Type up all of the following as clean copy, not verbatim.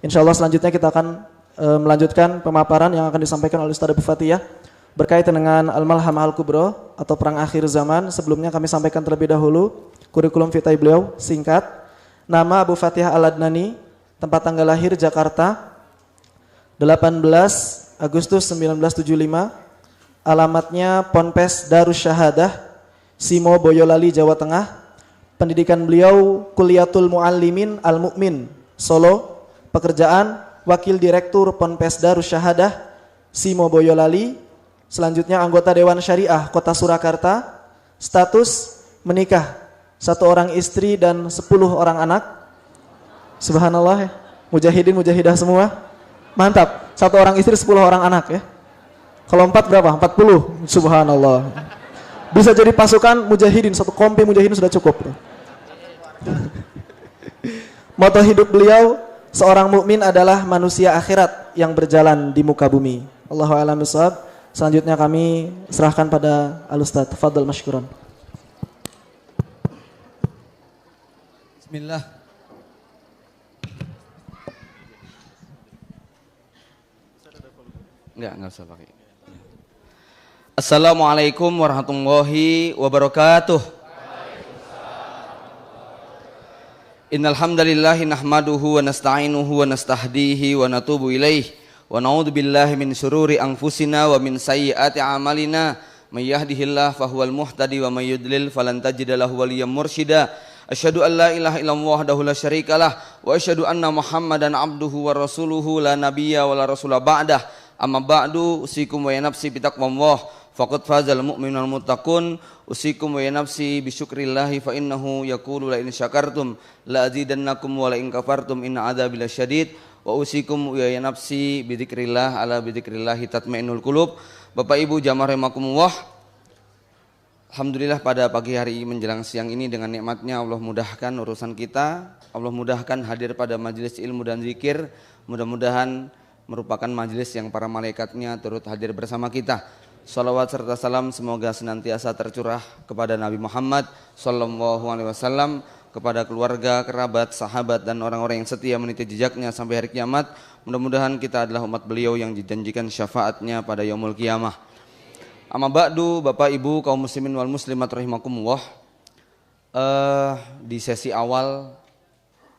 Insyaallah selanjutnya kita akan melanjutkan pemaparan yang akan disampaikan oleh Ustaz Abu Fatihah berkaitan dengan Al-Malhamah Al-Kubra atau perang akhir zaman. Sebelumnya kami sampaikan terlebih dahulu kurikulum vitae beliau singkat. Nama Abu Fatihah Al-Adnani, tempat tanggal lahir Jakarta 18 Agustus 1975, alamatnya Ponpes Darus Syahadah, Simo Boyolali, Jawa Tengah. Pendidikan beliau Kuliatul Muallimin Al-Mu'min, Solo. Pekerjaan Wakil Direktur Ponpes Darus Syahadah, Simo Boyolali. Selanjutnya anggota Dewan Syariah Kota Surakarta. Status menikah, 1 orang istri dan 10 orang anak. Subhanallah ya. Mujahidin mujahidah semua. Mantap. 1 orang istri 10 orang anak ya. Kalau 4 berapa? 40. Subhanallah. Bisa jadi pasukan mujahidin, 1 kompi mujahidin sudah cukup. Moto hidup beliau, seorang mukmin adalah manusia akhirat yang berjalan di muka bumi. Allahu a'lam bishawab. Selanjutnya kami serahkan pada Al-Ustaz. Tafadhal masykuran. Bismillah. Enggak usah pakai. Assalamualaikum warahmatullahi wabarakatuh. Innal hamdalillahi nahmaduhu wa nasta'inuhu wa nastahdihi wa natubu ilaihi wa na'udzu billahi min syururi anfusina wa min sayyiati a'malina may yahdihillahu fahuwal muhtadi wa may yudlil falan tajida lahu waliyyan mursyida. Asyhadu an la ilaha illallah wahdahu la syarikalah wa asyhadu anna Muhammadan abduhu wa rasuluhu la nabiyya wa la rasula ba'dah. Amma ba'du, usikum wa ya nafsi bitaqwallah faqad fazal mu'minul muttaqun. Usikum wa ya nafsi bisyukrillahi fa innahu yaqulu la in syakartum la azidannakum wa la in kafartum inna adzabi lasyadid. Wa usikum wa ya nafsi bidzikrillah ala bidzikrillahi tatmainnul qulub. Bapak Ibu jamaah rahimakumullah. Alhamdulillah pada pagi hari menjelang siang ini dengan nikmatnya Allah mudahkan urusan kita. Allah mudahkan hadir pada majelis ilmu dan zikir. Mudah-mudahan merupakan majelis yang para malaikatnya turut hadir bersama kita. Salawat serta salam semoga senantiasa tercurah kepada Nabi Muhammad sallallahu alaihi wasallam, kepada keluarga, kerabat, sahabat dan orang-orang yang setia meniti jejaknya sampai hari kiamat. Mudah-mudahan kita adalah umat beliau yang dijanjikan syafaatnya pada yaumul qiyamah. Amma ba'du, Bapak Ibu kaum muslimin wal muslimat rahimakumullah. Di sesi awal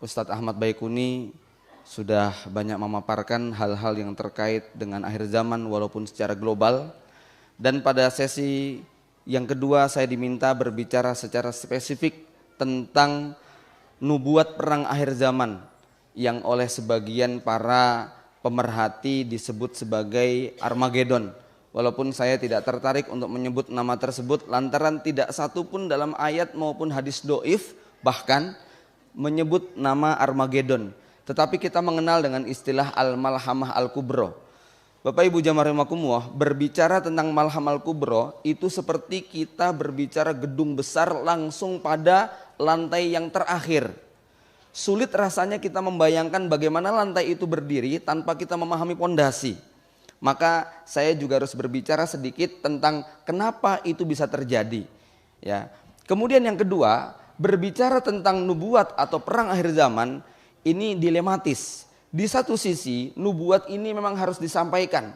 Ustadz Ahmad Baikuni sudah banyak memaparkan hal-hal yang terkait dengan akhir zaman walaupun secara global. Dan pada sesi yang kedua saya diminta berbicara secara spesifik tentang nubuat perang akhir zaman yang oleh sebagian para pemerhati disebut sebagai Armageddon. Walaupun saya tidak tertarik untuk menyebut nama tersebut lantaran tidak satu pun dalam ayat maupun hadis doif bahkan menyebut nama Armageddon. Tetapi kita mengenal dengan istilah Al-Malhamah Al-Kubra. Bapak Ibu jamaah rahimakumullah, berbicara tentang Malhamah Al-Kubra itu seperti kita berbicara gedung besar langsung pada lantai yang terakhir. Sulit rasanya kita membayangkan bagaimana lantai itu berdiri tanpa kita memahami pondasi. Maka saya juga harus berbicara sedikit tentang kenapa itu bisa terjadi. Ya. Kemudian yang kedua, berbicara tentang nubuat atau perang akhir zaman ini dilematis. Di satu sisi nubuat ini memang harus disampaikan.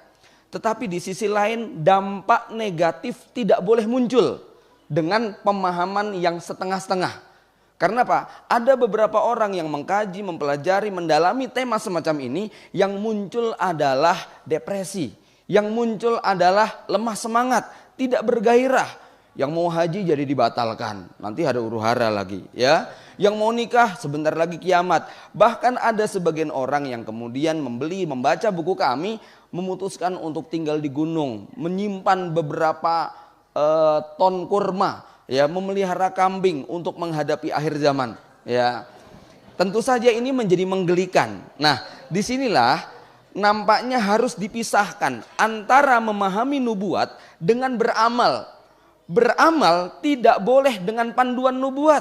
Tetapi di sisi lain dampak negatif tidak boleh muncul dengan pemahaman yang setengah-setengah. Karena apa? Ada beberapa orang yang mengkaji, mempelajari, mendalami tema semacam ini, yang muncul adalah depresi, yang muncul adalah lemah semangat, tidak bergairah. Yang mau haji jadi dibatalkan, nanti ada huru-hara lagi ya. Yang mau nikah sebentar lagi kiamat. Bahkan ada sebagian orang yang kemudian membaca buku kami, memutuskan untuk tinggal di gunung, menyimpan beberapa ton kurma, ya, memelihara kambing untuk menghadapi akhir zaman, ya. Tentu saja ini menjadi menggelikan. Nah, disinilah nampaknya harus dipisahkan antara memahami nubuat dengan beramal. Beramal tidak boleh dengan panduan nubuat.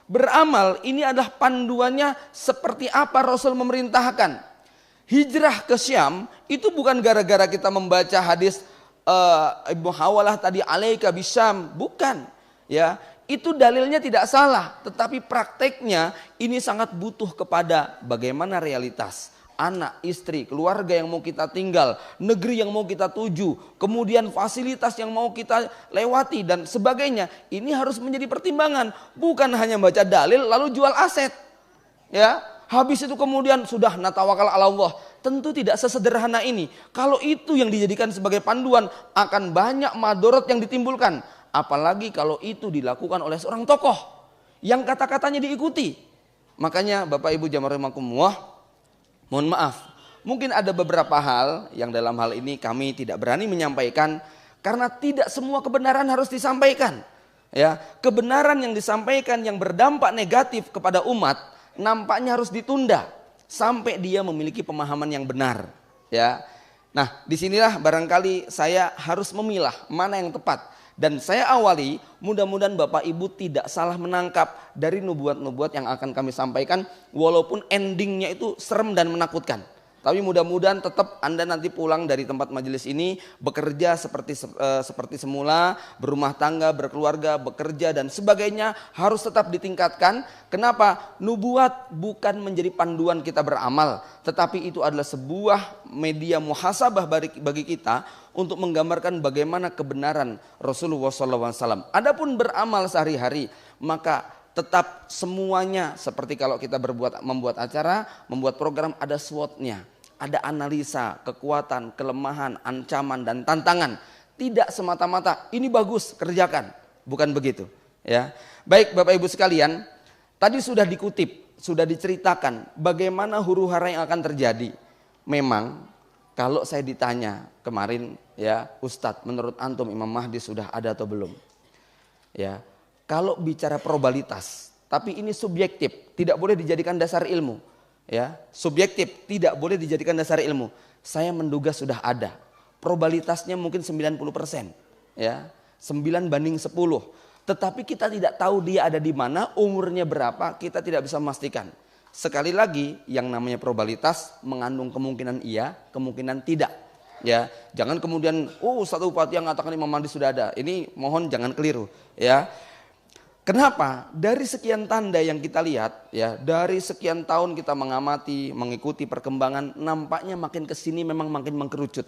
Beramal ini adalah panduannya seperti apa Rasul memerintahkan. Hijrah ke Syam itu bukan gara-gara kita membaca hadis Ibnu Hawalah tadi alaika bisyam, bukan. Ya, itu dalilnya tidak salah, tetapi prakteknya ini sangat butuh kepada bagaimana realitas. anak, istri, keluarga yang mau kita tinggal, negeri yang mau kita tuju, kemudian fasilitas yang mau kita lewati dan sebagainya. Ini harus menjadi pertimbangan, bukan hanya baca dalil lalu jual aset. Ya, habis itu kemudian sudah natawakal ala Allah. Tentu tidak sesederhana ini. Kalau itu yang dijadikan sebagai panduan, akan banyak madorot yang ditimbulkan. Apalagi kalau itu dilakukan oleh seorang tokoh yang kata-katanya diikuti. Makanya Bapak Ibu jamaah rahimakumullah, mohon maaf, mungkin ada beberapa hal yang dalam hal ini kami tidak berani menyampaikan karena tidak semua kebenaran harus disampaikan. Ya, kebenaran yang disampaikan yang berdampak negatif kepada umat nampaknya harus ditunda sampai dia memiliki pemahaman yang benar. Ya, nah disinilah barangkali saya harus memilah mana yang tepat. Dan saya awali, mudah-mudahan Bapak Ibu tidak salah menangkap dari nubuat-nubuat yang akan kami sampaikan. Walaupun endingnya itu serem dan menakutkan. Tapi mudah-mudahan tetap Anda nanti pulang dari tempat majelis ini bekerja seperti semula, berumah tangga, berkeluarga, bekerja dan sebagainya harus tetap ditingkatkan. Kenapa? Nubuat bukan menjadi panduan kita beramal, tetapi itu adalah sebuah media muhasabah bagi kita untuk menggambarkan bagaimana kebenaran Rasulullah SAW. Adapun beramal sehari-hari, maka tetap semuanya seperti kalau kita membuat acara, membuat program, ada SWOT-nya, ada analisa, kekuatan, kelemahan, ancaman dan tantangan. Tidak semata-mata ini bagus kerjakan, bukan begitu. Ya, baik Bapak Ibu sekalian, tadi sudah dikutip, sudah diceritakan bagaimana huru-hara yang akan terjadi. Memang kalau saya ditanya kemarin, ya Ustadz, menurut antum Imam Mahdi sudah ada atau belum? Ya. Kalau bicara probabilitas, tapi ini subjektif, tidak boleh dijadikan dasar ilmu. Ya, subjektif, tidak boleh dijadikan dasar ilmu. Saya menduga sudah ada. Probabilitasnya mungkin 90%. Ya, 9/10. Tetapi kita tidak tahu dia ada di mana, umurnya berapa, kita tidak bisa memastikan. Sekali lagi, yang namanya probabilitas mengandung kemungkinan iya, kemungkinan tidak. Ya, jangan kemudian, satu bupati yang mengatakan Imam Mahdi sudah ada. Ini mohon jangan keliru. Ya. Kenapa? Dari sekian tanda yang kita lihat, ya, dari sekian tahun kita mengamati, mengikuti perkembangan, nampaknya makin kesini memang makin mengkerucut.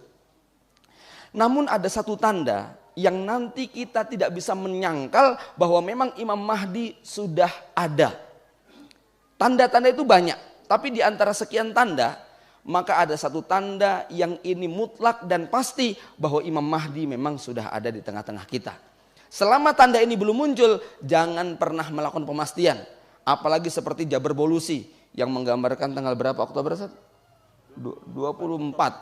Namun ada satu tanda yang nanti kita tidak bisa menyangkal bahwa memang Imam Mahdi sudah ada. Tanda-tanda itu banyak, tapi di antara sekian tanda, maka ada satu tanda yang ini mutlak dan pasti bahwa Imam Mahdi memang sudah ada di tengah-tengah kita. Selama tanda ini belum muncul, jangan pernah melakukan pemastian. Apalagi seperti Jabar Bolusi yang menggambarkan tanggal berapa Oktober? 24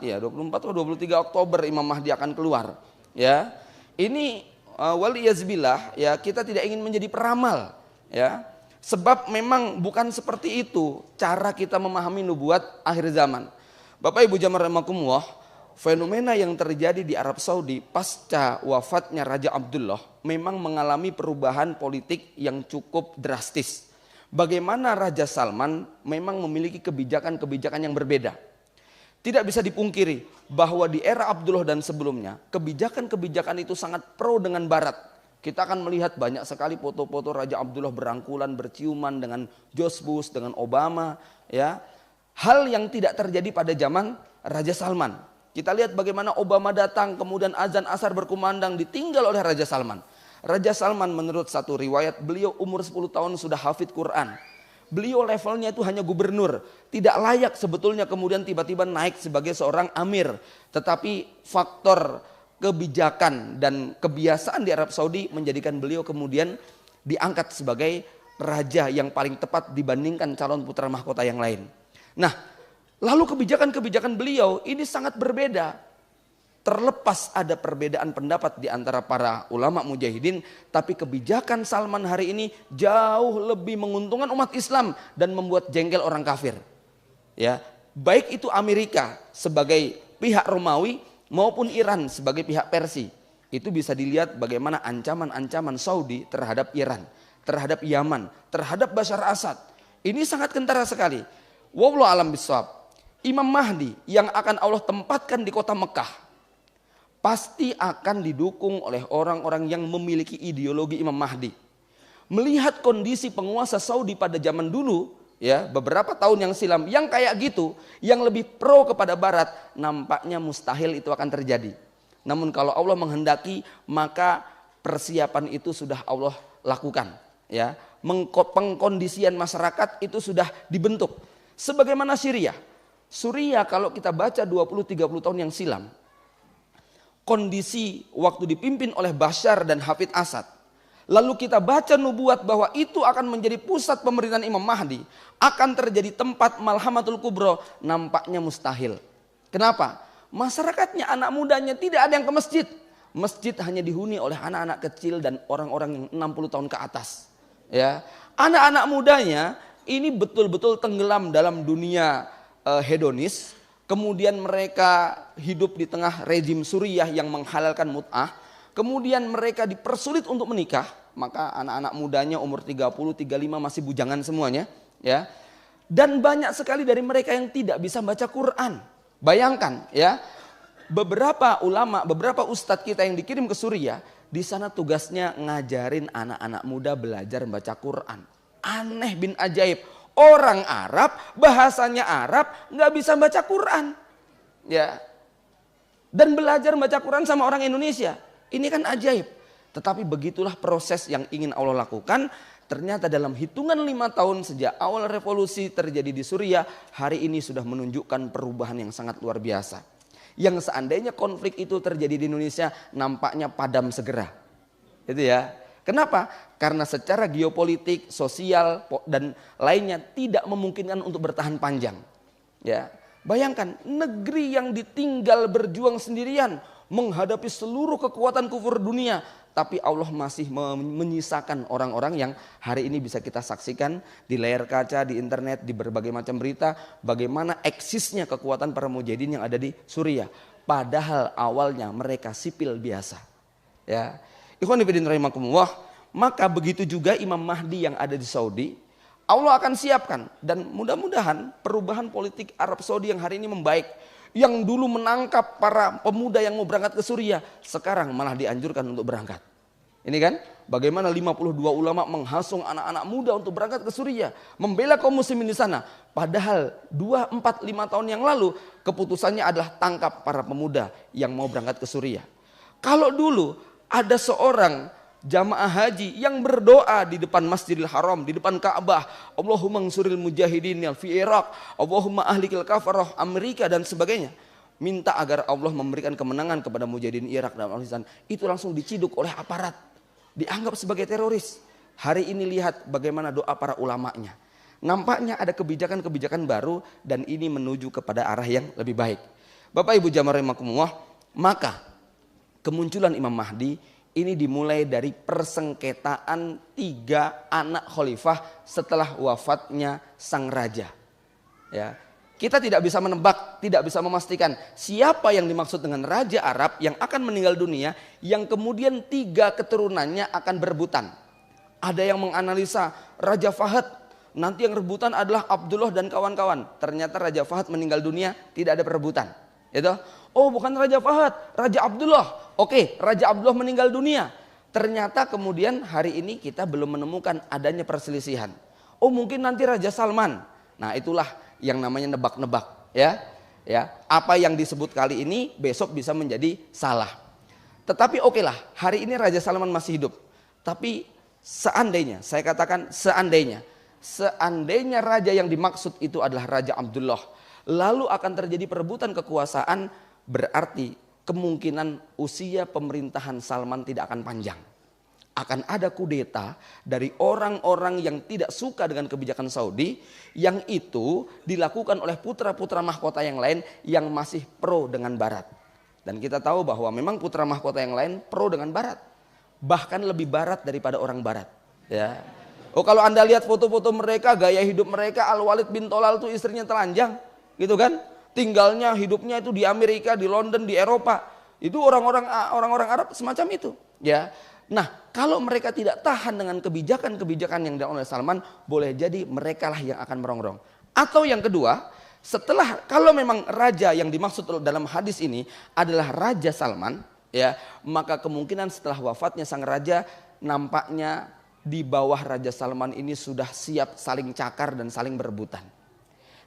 ya, 24 atau 23 Oktober Imam Mahdi akan keluar. Ya, ini waliyazbillah, ya, kita tidak ingin menjadi peramal, ya. Sebab memang bukan seperti itu cara kita memahami nubuat akhir zaman. Bapak Ibu jamaah rahimakumullah, fenomena yang terjadi di Arab Saudi pasca wafatnya Raja Abdullah memang mengalami perubahan politik yang cukup drastis. Bagaimana Raja Salman memang memiliki kebijakan-kebijakan yang berbeda. Tidak bisa dipungkiri bahwa di era Abdullah dan sebelumnya, kebijakan-kebijakan itu sangat pro dengan Barat. Kita akan melihat banyak sekali foto-foto Raja Abdullah berangkulan, berciuman dengan George Bush, dengan Obama. Ya, hal yang tidak terjadi pada zaman Raja Salman. Kita lihat bagaimana Obama datang, kemudian azan asar berkumandang, ditinggal oleh Raja Salman. Raja Salman menurut satu riwayat, beliau umur 10 tahun sudah hafid Quran. Beliau levelnya itu hanya gubernur. Tidak layak sebetulnya kemudian tiba-tiba naik sebagai seorang amir. Tetapi faktor kebijakan dan kebiasaan di Arab Saudi menjadikan beliau kemudian diangkat sebagai raja yang paling tepat dibandingkan calon putra mahkota yang lain. Nah, lalu kebijakan-kebijakan beliau ini sangat berbeda. Terlepas ada perbedaan pendapat di antara para ulama mujahidin, tapi kebijakan Salman hari ini jauh lebih menguntungkan umat Islam dan membuat jengkel orang kafir. Ya, baik itu Amerika sebagai pihak Romawi maupun Iran sebagai pihak Persia. Itu bisa dilihat bagaimana ancaman-ancaman Saudi terhadap Iran, terhadap Yaman, terhadap Bashar Assad. Ini sangat kentara sekali. Wallahu a'lam bishawab. Imam Mahdi yang akan Allah tempatkan di kota Mekah pasti akan didukung oleh orang-orang yang memiliki ideologi Imam Mahdi. Melihat kondisi penguasa Saudi pada zaman dulu, ya, beberapa tahun yang silam, yang kayak gitu, yang lebih pro kepada barat, nampaknya mustahil itu akan terjadi. Namun kalau Allah menghendaki, maka persiapan itu sudah Allah lakukan, ya. Pengkondisian masyarakat itu sudah dibentuk. Sebagaimana Syria. Suriah kalau kita baca 20-30 tahun yang silam, kondisi waktu dipimpin oleh Bashar dan Hafid Asad, lalu kita baca nubuat bahwa itu akan menjadi pusat pemerintahan Imam Mahdi, akan terjadi tempat Malhamatul Kubro, nampaknya mustahil. Kenapa? Masyarakatnya, anak mudanya tidak ada yang ke masjid. Masjid hanya dihuni oleh anak-anak kecil dan orang-orang yang 60 tahun ke atas. Ya, anak-anak mudanya ini betul-betul tenggelam dalam dunia hedonis. Kemudian mereka hidup di tengah rejim Suriah yang menghalalkan mut'ah. Kemudian mereka dipersulit untuk menikah. Maka anak-anak mudanya umur 30-35 masih bujangan semuanya. Ya. Dan banyak sekali dari mereka yang tidak bisa baca Quran. Bayangkan ya, beberapa ulama, beberapa ustadz kita yang dikirim ke Suriah, di sana tugasnya ngajarin anak-anak muda belajar membaca Quran. Aneh bin ajaib, orang Arab, bahasanya Arab, nggak bisa baca Quran, ya. Dan belajar membaca Quran sama orang Indonesia, ini kan ajaib. Tetapi begitulah proses yang ingin Allah lakukan. Ternyata dalam hitungan 5 tahun sejak awal revolusi terjadi di Suriah, hari ini sudah menunjukkan perubahan yang sangat luar biasa. Yang seandainya konflik itu terjadi di Indonesia, nampaknya padam segera. Itu ya. Kenapa? Karena secara geopolitik, sosial, dan lainnya tidak memungkinkan untuk bertahan panjang. Ya. Bayangkan, negeri yang ditinggal berjuang sendirian, menghadapi seluruh kekuatan kufur dunia, tapi Allah masih menyisakan orang-orang yang hari ini bisa kita saksikan di layar kaca, di internet, di berbagai macam berita, bagaimana eksisnya kekuatan para mujahidin yang ada di Suriah. Padahal awalnya mereka sipil biasa. Ya. Ikhwan fillah rahimakumullah, maka begitu juga Imam Mahdi yang ada di Saudi, Allah akan siapkan, dan mudah-mudahan perubahan politik Arab Saudi yang hari ini membaik. Yang dulu menangkap para pemuda yang mau berangkat ke Suriah, sekarang malah dianjurkan untuk berangkat. Ini kan bagaimana 52 ulama menghasung anak-anak muda untuk berangkat ke Suriah, membela kaum muslimin di sana. Padahal 2, 4, 5 tahun yang lalu keputusannya adalah tangkap para pemuda yang mau berangkat ke Suriah. Kalau dulu ada seorang jamaah haji yang berdoa di depan Masjidil Haram, di depan Ka'bah, Allahumma ansuril mujahidin fi Irak, Allahumma ahlikil kafarah Amerika dan sebagainya, minta agar Allah memberikan kemenangan kepada mujahidin Irak dan Afghanistan, itu langsung diciduk oleh aparat, dianggap sebagai teroris. Hari ini lihat bagaimana doa para ulamanya. Nampaknya ada kebijakan-kebijakan baru dan ini menuju kepada arah yang lebih baik. Bapak Ibu jamaah rahimakumullah, maka kemunculan Imam Mahdi ini dimulai dari persengketaan 3 anak khalifah setelah wafatnya sang raja. Ya, kita tidak bisa menebak, tidak bisa memastikan siapa yang dimaksud dengan raja Arab yang akan meninggal dunia, yang kemudian 3 keturunannya akan berebutan. Ada yang menganalisa Raja Fahad, nanti yang rebutan adalah Abdullah dan kawan-kawan. Ternyata Raja Fahad meninggal dunia, tidak ada perebutan. Gitu? Oh bukan Raja Fahad, Raja Abdullah. Oke, Raja Abdullah meninggal dunia. Ternyata kemudian hari ini kita belum menemukan adanya perselisihan. Oh mungkin nanti Raja Salman. Nah itulah yang namanya nebak-nebak. Ya, apa yang disebut kali ini besok bisa menjadi salah. Tetapi oke lah, hari ini Raja Salman masih hidup. Tapi seandainya, saya katakan seandainya raja yang dimaksud itu adalah Raja Abdullah, lalu akan terjadi perebutan kekuasaan, berarti kemungkinan usia pemerintahan Salman tidak akan panjang. Akan ada kudeta dari orang-orang yang tidak suka dengan kebijakan Saudi, yang itu dilakukan oleh putra-putra mahkota yang lain yang masih pro dengan Barat. Dan kita tahu bahwa memang putra mahkota yang lain pro dengan Barat, bahkan lebih Barat daripada orang Barat. Ya. Oh kalau Anda lihat foto-foto mereka, gaya hidup mereka, Al-Walid bin Tolal itu istrinya telanjang, gitu kan? Tinggalnya, hidupnya itu di Amerika, di London, di Eropa. Itu orang-orang Arab semacam itu. Ya. Nah, kalau mereka tidak tahan dengan kebijakan-kebijakan yang dilakukan oleh Salman, boleh jadi mereka lah yang akan merongrong. Atau yang kedua, kalau memang raja yang dimaksud dalam hadis ini adalah Raja Salman, ya, maka kemungkinan setelah wafatnya sang raja nampaknya di bawah Raja Salman ini sudah siap saling cakar dan saling berebutan.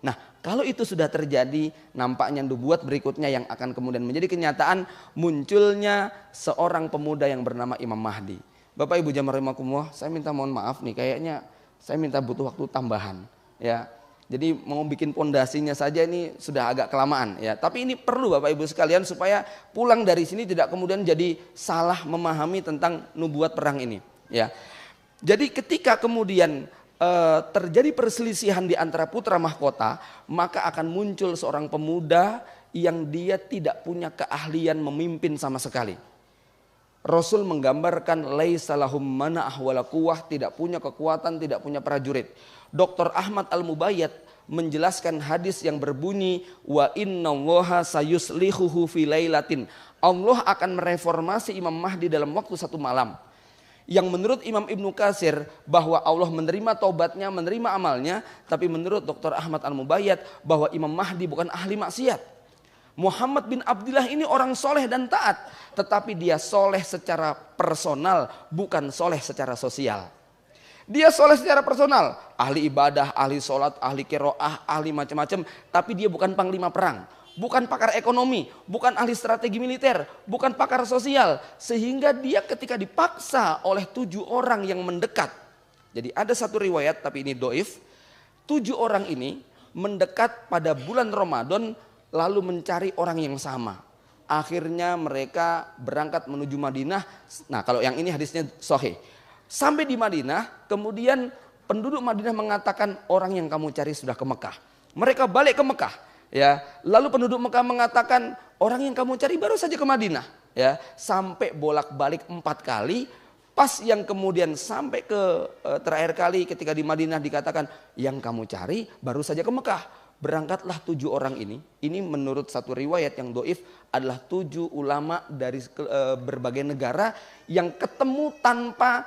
Nah, kalau itu sudah terjadi, nampaknya nubuat berikutnya yang akan kemudian menjadi kenyataan, munculnya seorang pemuda yang bernama Imam Mahdi. Bapak Ibu jamaah rahimakumullah, saya minta mohon maaf nih, kayaknya saya minta butuh waktu tambahan ya. Jadi mau bikin pondasinya saja ini sudah agak kelamaan ya. Tapi ini perlu Bapak Ibu sekalian supaya pulang dari sini tidak kemudian jadi salah memahami tentang nubuat perang ini ya. Jadi ketika kemudian terjadi perselisihan di antara putra mahkota, maka akan muncul seorang pemuda yang dia tidak punya keahlian memimpin sama sekali. Rasul menggambarkan laisa lahum mana'ah wala quwwah, tidak punya kekuatan, tidak punya prajurit. Dr. Ahmad Al-Mubayyad menjelaskan hadis yang berbunyi wa innallaha sayuslihuhu fi lailatin. Allah akan mereformasi Imam Mahdi dalam waktu satu malam. Yang menurut Imam Ibnu Katsir bahwa Allah menerima taubatnya, menerima amalnya, tapi menurut Dr. Ahmad Al-Mubayyad bahwa Imam Mahdi bukan ahli maksiat. Muhammad bin Abdullah ini orang soleh dan taat, tetapi dia soleh secara personal, bukan soleh secara sosial. Dia soleh secara personal, ahli ibadah, ahli sholat, ahli qiraah, ahli macam-macam, tapi dia bukan panglima perang. Bukan pakar ekonomi, bukan ahli strategi militer, bukan pakar sosial. Sehingga dia ketika dipaksa oleh 7 orang yang mendekat. Jadi ada satu riwayat, tapi ini doif. 7 orang ini mendekat pada bulan Ramadan lalu mencari orang yang sama. Akhirnya mereka berangkat menuju Madinah. Nah kalau yang ini hadisnya sahih. Sampai di Madinah, kemudian penduduk Madinah mengatakan orang yang kamu cari sudah ke Mekah. Mereka balik ke Mekah. Ya, lalu penduduk Mekah mengatakan orang yang kamu cari baru saja ke Madinah. Ya, sampai bolak-balik 4 kali. Pas yang kemudian sampai ke terakhir kali ketika di Madinah dikatakan yang kamu cari baru saja ke Mekah. Berangkatlah 7 orang ini. Ini menurut satu riwayat yang doif adalah 7 ulama dari berbagai negara yang ketemu tanpa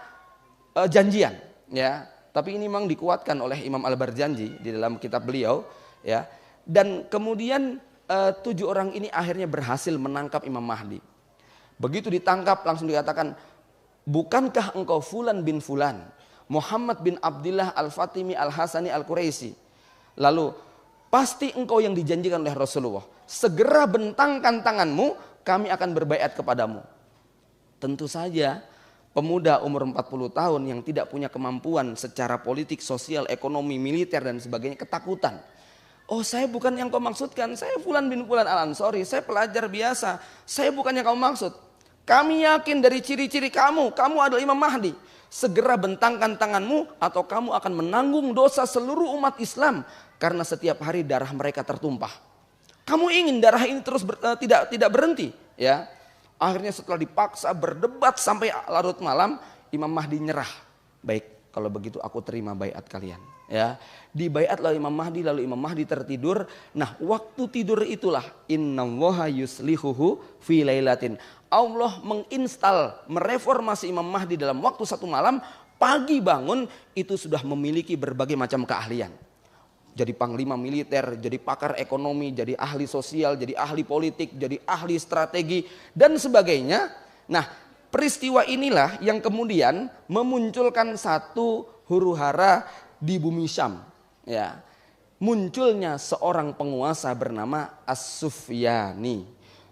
janjian. Ya, tapi ini memang dikuatkan oleh Imam Al-Barjanji di dalam kitab beliau. Ya. Dan kemudian 7 orang ini akhirnya berhasil menangkap Imam Mahdi. Begitu ditangkap langsung dikatakan, bukankah engkau Fulan bin Fulan, Muhammad bin Abdullah Al-Fatimi Al-Hasani Al-Quraisy? Lalu, pasti engkau yang dijanjikan oleh Rasulullah. Segera bentangkan tanganmu, kami akan berbaiat kepadamu. Tentu saja pemuda umur 40 tahun yang tidak punya kemampuan secara politik, sosial, ekonomi, militer dan sebagainya ketakutan. Oh saya bukan yang kau maksudkan, saya Fulan bin Fulan Al-Ansori, saya pelajar biasa, saya bukan yang kau maksud. Kami yakin dari ciri-ciri kamu adalah Imam Mahdi. Segera bentangkan tanganmu atau kamu akan menanggung dosa seluruh umat Islam. Karena setiap hari darah mereka tertumpah. Kamu ingin darah ini terus tidak berhenti. Ya. Akhirnya setelah dipaksa berdebat sampai larut malam, Imam Mahdi nyerah. Baik, kalau begitu aku terima baiat kalian. Ya, dibaiat lalu Imam Mahdi, lalu Imam Mahdi tertidur. Nah, waktu tidur itulah innallaha yuslihuhu fi lailatin. Allah menginstal, mereformasi Imam Mahdi dalam waktu satu malam. Pagi bangun itu sudah memiliki berbagai macam keahlian. Jadi panglima militer, jadi pakar ekonomi, jadi ahli sosial, jadi ahli politik, jadi ahli strategi dan sebagainya. Nah, peristiwa inilah yang kemudian memunculkan satu huru-hara di bumi Syam. Ya, munculnya seorang penguasa bernama As-Sufyani.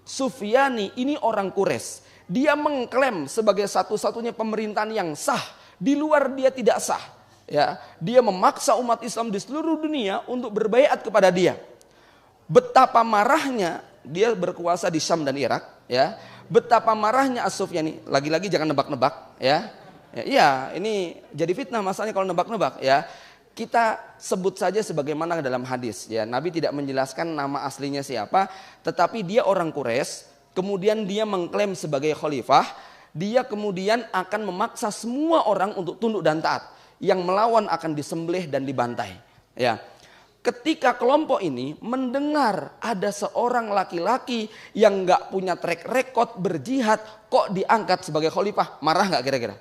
Sufyani ini orang Quraisy. Dia mengklaim sebagai satu-satunya pemerintahan yang sah. Di luar dia tidak sah. Ya, dia memaksa umat Islam di seluruh dunia untuk berbaiat kepada dia. Betapa marahnya dia berkuasa di Syam dan Irak. Ya, betapa marahnya As-Sufyani. Lagi-lagi jangan nebak-nebak. Ya. Ya, ini jadi fitnah masalahnya kalau nebak-nebak ya. Kita sebut saja sebagaimana dalam hadis ya. Nabi tidak menjelaskan nama aslinya siapa, tetapi dia orang Quraisy, kemudian dia mengklaim sebagai khalifah, dia kemudian akan memaksa semua orang untuk tunduk dan taat. Yang melawan akan disembelih dan dibantai. Ya. Ketika kelompok ini mendengar ada seorang laki-laki yang nggak punya track record berjihad kok diangkat sebagai khalifah, marah nggak kira-kira?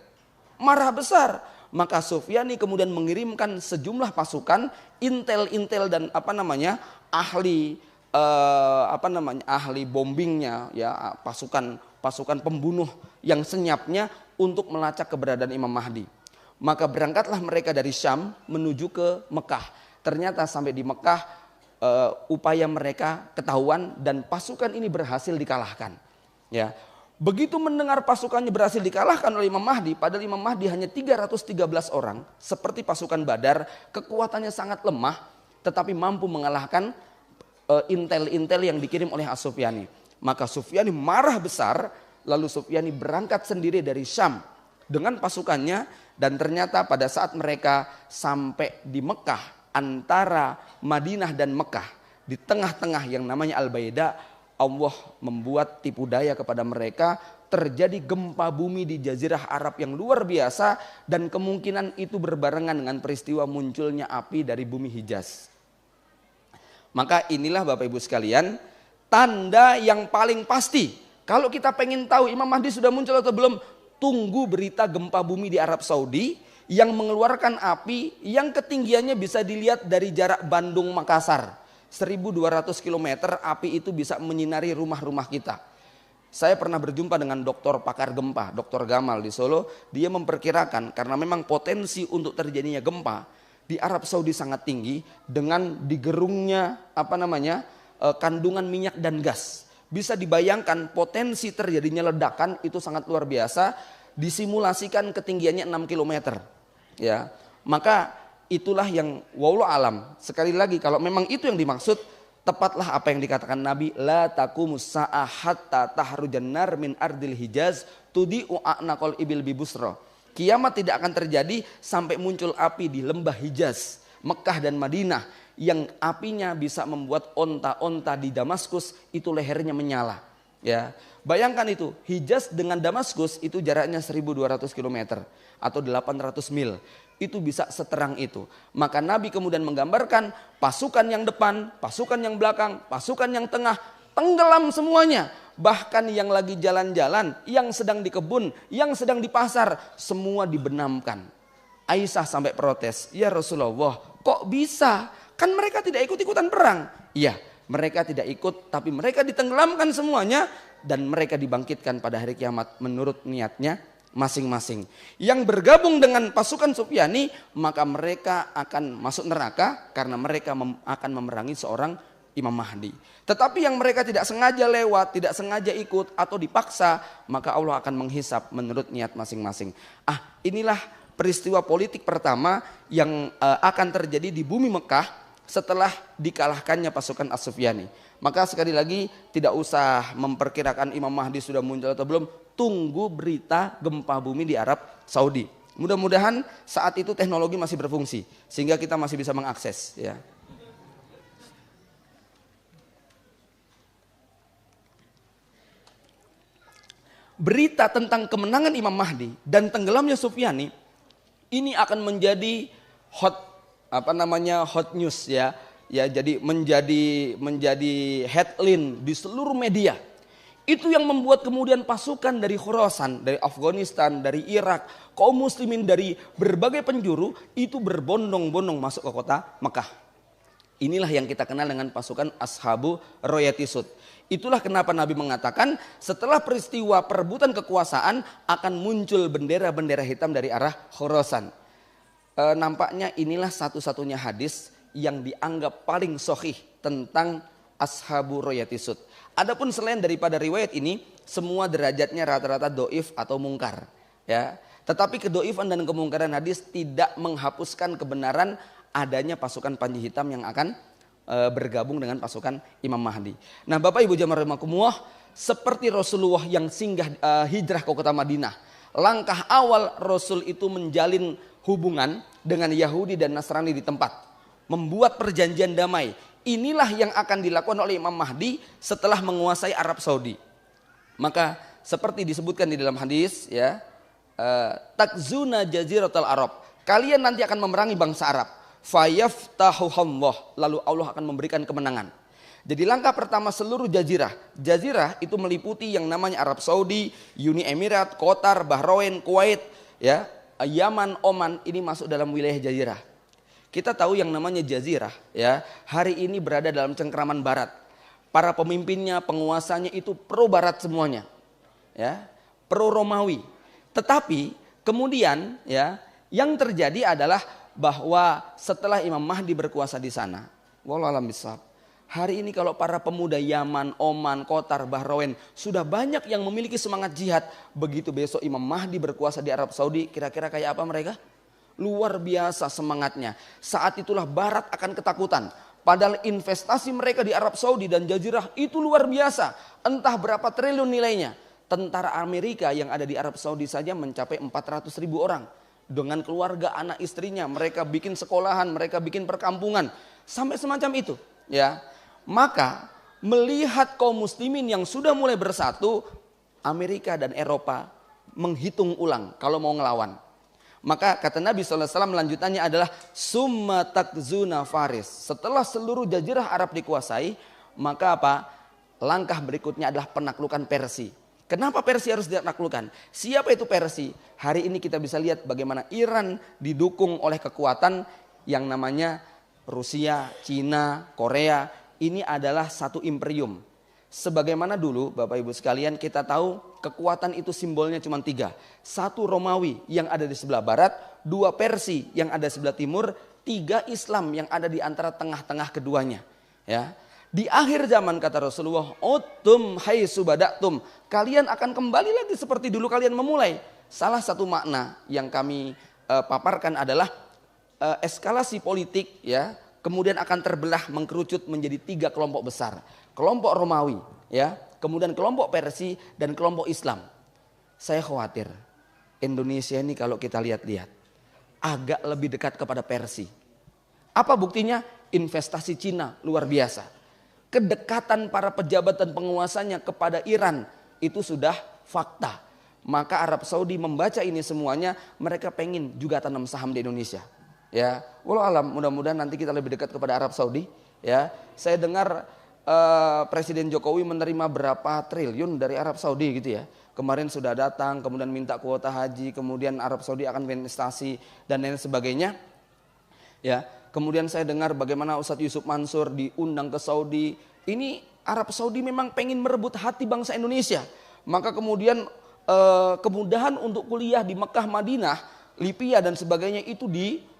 Marah besar. Maka Sufyani kemudian mengirimkan sejumlah pasukan intel dan ahli ahli bombingnya ya, pasukan pembunuh yang senyapnya untuk melacak keberadaan Imam Mahdi. Maka berangkatlah mereka dari Syam menuju ke Mekah. Ternyata sampai di Mekah upaya mereka ketahuan dan pasukan ini berhasil dikalahkan. Ya. Begitu mendengar pasukannya berhasil dikalahkan oleh Imam Mahdi, padahal Imam Mahdi hanya 313 orang, seperti pasukan Badar, kekuatannya sangat lemah, tetapi mampu mengalahkan intel-intel yang dikirim oleh As-Sufyani. Maka Sufyani marah besar, lalu Sufyani berangkat sendiri dari Syam dengan pasukannya, dan ternyata pada saat mereka sampai di Mekah, antara Madinah dan Mekah, di tengah-tengah yang namanya Al-Baida, Allah membuat tipu daya kepada mereka, terjadi gempa bumi di Jazirah Arab yang luar biasa, dan kemungkinan itu berbarengan dengan peristiwa munculnya api dari bumi Hijaz. Maka inilah Bapak Ibu sekalian, tanda yang paling pasti. Kalau kita pengen tahu Imam Mahdi sudah muncul atau belum, tunggu berita gempa bumi di Arab Saudi yang mengeluarkan api yang ketinggiannya bisa dilihat dari jarak Bandung Makassar. 1200 km api itu bisa menyinari rumah-rumah kita. Saya pernah berjumpa dengan dokter pakar gempa, Dr. Gamal di Solo. Dia memperkirakan karena memang potensi untuk terjadinya gempa di Arab Saudi sangat tinggi dengan digerungnya kandungan minyak dan gas. Bisa dibayangkan potensi terjadinya ledakan itu sangat luar biasa. Disimulasikan ketinggiannya 6 km. Ya, maka itulah yang wallahu alam. Sekali lagi kalau memang itu yang dimaksud, tepatlah apa yang dikatakan Nabi, la taqumus sa'a hatta tahrujan nar min ardil Hijaz tudi'u a'naqal ibil bibusra. Kiamat tidak akan terjadi sampai muncul api di lembah Hijaz, Mekah dan Madinah, yang apinya bisa membuat onta-onta di Damaskus itu lehernya menyala. Ya, bayangkan itu, Hijaz dengan Damaskus itu jaraknya 1200 km atau 800 mil. Itu bisa seterang itu. Maka Nabi kemudian menggambarkan pasukan yang depan, pasukan yang belakang, pasukan yang tengah, tenggelam semuanya. Bahkan yang lagi jalan-jalan, yang sedang di kebun, yang sedang di pasar, semua dibenamkan. Aisyah sampai protes, ya Rasulullah, kok bisa? Kan mereka tidak ikut-ikutan perang. Iya, mereka tidak ikut, tapi mereka ditenggelamkan semuanya, dan mereka dibangkitkan pada hari kiamat menurut niatnya masing-masing. Yang bergabung dengan pasukan Sufyani, maka mereka akan masuk neraka karena mereka akan memerangi seorang Imam Mahdi. Tetapi yang mereka tidak sengaja lewat, tidak sengaja ikut atau dipaksa, maka Allah akan menghisap menurut niat masing-masing. Inilah peristiwa politik pertama yang akan terjadi di bumi Mekah setelah dikalahkannya pasukan As-Sufyani. Maka sekali lagi tidak usah memperkirakan Imam Mahdi sudah muncul atau belum. Tunggu berita gempa bumi di Arab Saudi. Mudah-mudahan saat itu teknologi masih berfungsi sehingga kita masih bisa mengakses. Ya. Berita tentang kemenangan Imam Mahdi dan tenggelamnya Sufyani ini akan menjadi hot news ya. Ya, jadi menjadi headline di seluruh media. Itu yang membuat kemudian pasukan dari Khorasan, dari Afghanistan, dari Irak, kaum muslimin dari berbagai penjuru itu berbondong-bondong masuk ke kota Mekah. Inilah yang kita kenal dengan pasukan Ashabu Royatisud. Itulah kenapa Nabi mengatakan setelah peristiwa perebutan kekuasaan akan muncul bendera-bendera hitam dari arah Khorasan. Nampaknya inilah satu-satunya hadis yang dianggap paling sahih tentang Ashabu Royatisud. Adapun selain daripada riwayat ini, semua derajatnya rata-rata doif atau mungkar. Ya. Tetapi kedoifan dan kemungkaran hadis tidak menghapuskan kebenaran adanya pasukan panji hitam yang akan bergabung dengan pasukan Imam Mahdi. Nah Bapak Ibu jamaah rahimakumullah, seperti Rasulullah yang singgah hijrah ke kota Madinah. Langkah awal Rasul itu menjalin hubungan dengan Yahudi dan Nasrani di tempat. Membuat perjanjian damai. Inilah yang akan dilakukan oleh Imam Mahdi setelah menguasai Arab Saudi. Maka seperti disebutkan di dalam hadis ya, takzuna jaziratul Arab. Kalian nanti akan memerangi bangsa Arab. Fayaftahuhallah, lalu Allah akan memberikan kemenangan. Jadi langkah pertama seluruh jazirah. Jazirah itu meliputi yang namanya Arab Saudi, Uni Emirat, Qatar, Bahrain, Kuwait, ya, Yaman, Oman, ini masuk dalam wilayah jazirah. Kita tahu yang namanya jazirah ya, hari ini berada dalam cengkraman barat. Para pemimpinnya, penguasanya itu pro barat semuanya. Ya, pro Romawi. Tetapi kemudian ya, Yang terjadi adalah bahwa setelah Imam Mahdi berkuasa di sana, wallahu a'lam bishawab, hari ini kalau para pemuda Yaman, Oman, Qatar, Bahrain sudah banyak yang memiliki semangat jihad, begitu besok Imam Mahdi berkuasa di Arab Saudi, kira-kira kayak apa mereka? Luar biasa semangatnya. Saat itulah Barat akan ketakutan. Padahal investasi mereka di Arab Saudi dan Jazirah itu luar biasa. Entah berapa triliun nilainya. Tentara Amerika yang ada di Arab Saudi saja mencapai 400.000 orang. Dengan keluarga, anak istrinya, mereka bikin sekolahan, mereka bikin perkampungan. Sampai semacam itu. Ya, maka melihat kaum muslimin yang sudah mulai bersatu, Amerika dan Eropa menghitung ulang kalau mau ngelawan. Maka kata Nabi SAW lanjutannya adalah summa takzuna Faris. Setelah seluruh jazirah Arab dikuasai, maka apa? Langkah berikutnya adalah penaklukan Persia. Kenapa Persia harus ditaklukkan? Siapa itu Persia? Hari ini kita bisa lihat bagaimana Iran didukung oleh kekuatan yang namanya Rusia, Cina, Korea. Ini adalah satu imperium. Sebagaimana dulu Bapak Ibu sekalian kita tahu kekuatan itu simbolnya cuma 3. 1 Romawi yang ada di sebelah barat, 2 Persia yang ada di sebelah timur, 3 Islam yang ada di antara tengah-tengah keduanya. Ya. Di akhir zaman kata Rasulullah, "Uttum haitsu bada'tum." Kalian akan kembali lagi seperti dulu kalian memulai. Salah satu makna yang kami paparkan adalah eskalasi politik ya, kemudian akan terbelah mengkerucut menjadi 3 kelompok besar. Kelompok Romawi, ya, kemudian kelompok Persia dan kelompok Islam. Saya khawatir Indonesia ini kalau kita lihat-lihat agak lebih dekat kepada Persia. Apa buktinya? Investasi Cina luar biasa. Kedekatan para pejabat dan penguasanya kepada Iran itu sudah fakta. Maka Arab Saudi membaca ini semuanya, mereka pengen juga tanam saham di Indonesia. Ya, walau alam, mudah-mudahan nanti kita lebih dekat kepada Arab Saudi. Ya, saya dengar Presiden Jokowi menerima berapa triliun dari Arab Saudi gitu ya. Kemarin sudah datang, kemudian minta kuota haji, kemudian Arab Saudi akan berinvestasi dan lain sebagainya. Ya, kemudian saya dengar bagaimana Ustadz Yusuf Mansur diundang ke Saudi. Ini Arab Saudi memang pengen merebut hati bangsa Indonesia. Maka kemudian kemudahan untuk kuliah di Mekah, Madinah, Libya dan sebagainya itu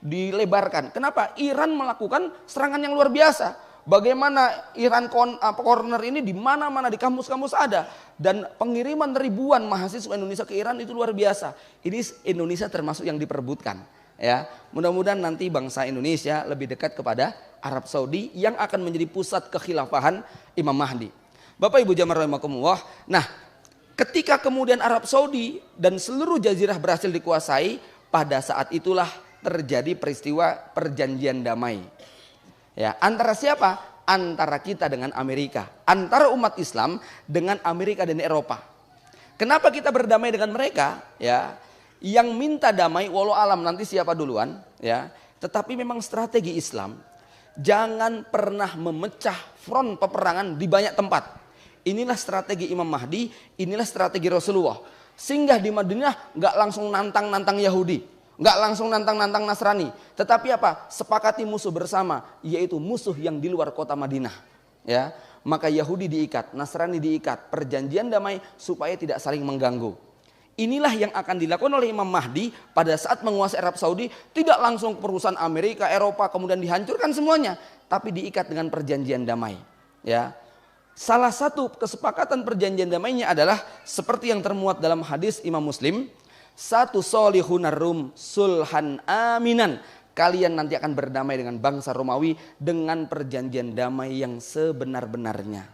dilebarkan. Kenapa? Iran melakukan serangan yang luar biasa. Bagaimana Iran corner ini di mana-mana di kampus-kampus ada, dan pengiriman ribuan mahasiswa Indonesia ke Iran itu luar biasa. Ini Indonesia termasuk yang diperebutkan. Ya, mudah-mudahan nanti bangsa Indonesia lebih dekat kepada Arab Saudi yang akan menjadi pusat kekhilafahan Imam Mahdi. Bapak Ibu jamaah rahimakumullah. Nah, ketika kemudian Arab Saudi dan seluruh jazirah berhasil dikuasai, pada saat itulah terjadi peristiwa perjanjian damai. Ya, antara siapa? Antara kita dengan Amerika. Antara umat Islam dengan Amerika dan Eropa. Kenapa kita berdamai dengan mereka? Ya, yang minta damai walau alam nanti siapa duluan, ya. Tetapi memang strategi Islam jangan pernah memecah front peperangan di banyak tempat. Inilah strategi Imam Mahdi, inilah strategi Rasulullah. Singgah di Madinah nggak langsung nantang Yahudi. Nggak langsung nantang Nasrani, tetapi apa? Sepakati musuh bersama, yaitu musuh yang di luar kota Madinah. Ya, maka Yahudi diikat, Nasrani diikat, perjanjian damai supaya tidak saling mengganggu. Inilah yang akan dilakukan oleh Imam Mahdi pada saat menguasai Arab Saudi, tidak langsung perusahaan Amerika, Eropa kemudian dihancurkan semuanya, tapi diikat dengan perjanjian damai. Ya, salah satu kesepakatan perjanjian damainya adalah seperti yang termuat dalam hadis Imam Muslim. Satu solihun rum sulhan aminan. Kalian nanti akan berdamai dengan bangsa Romawi dengan perjanjian damai yang sebenar-benarnya.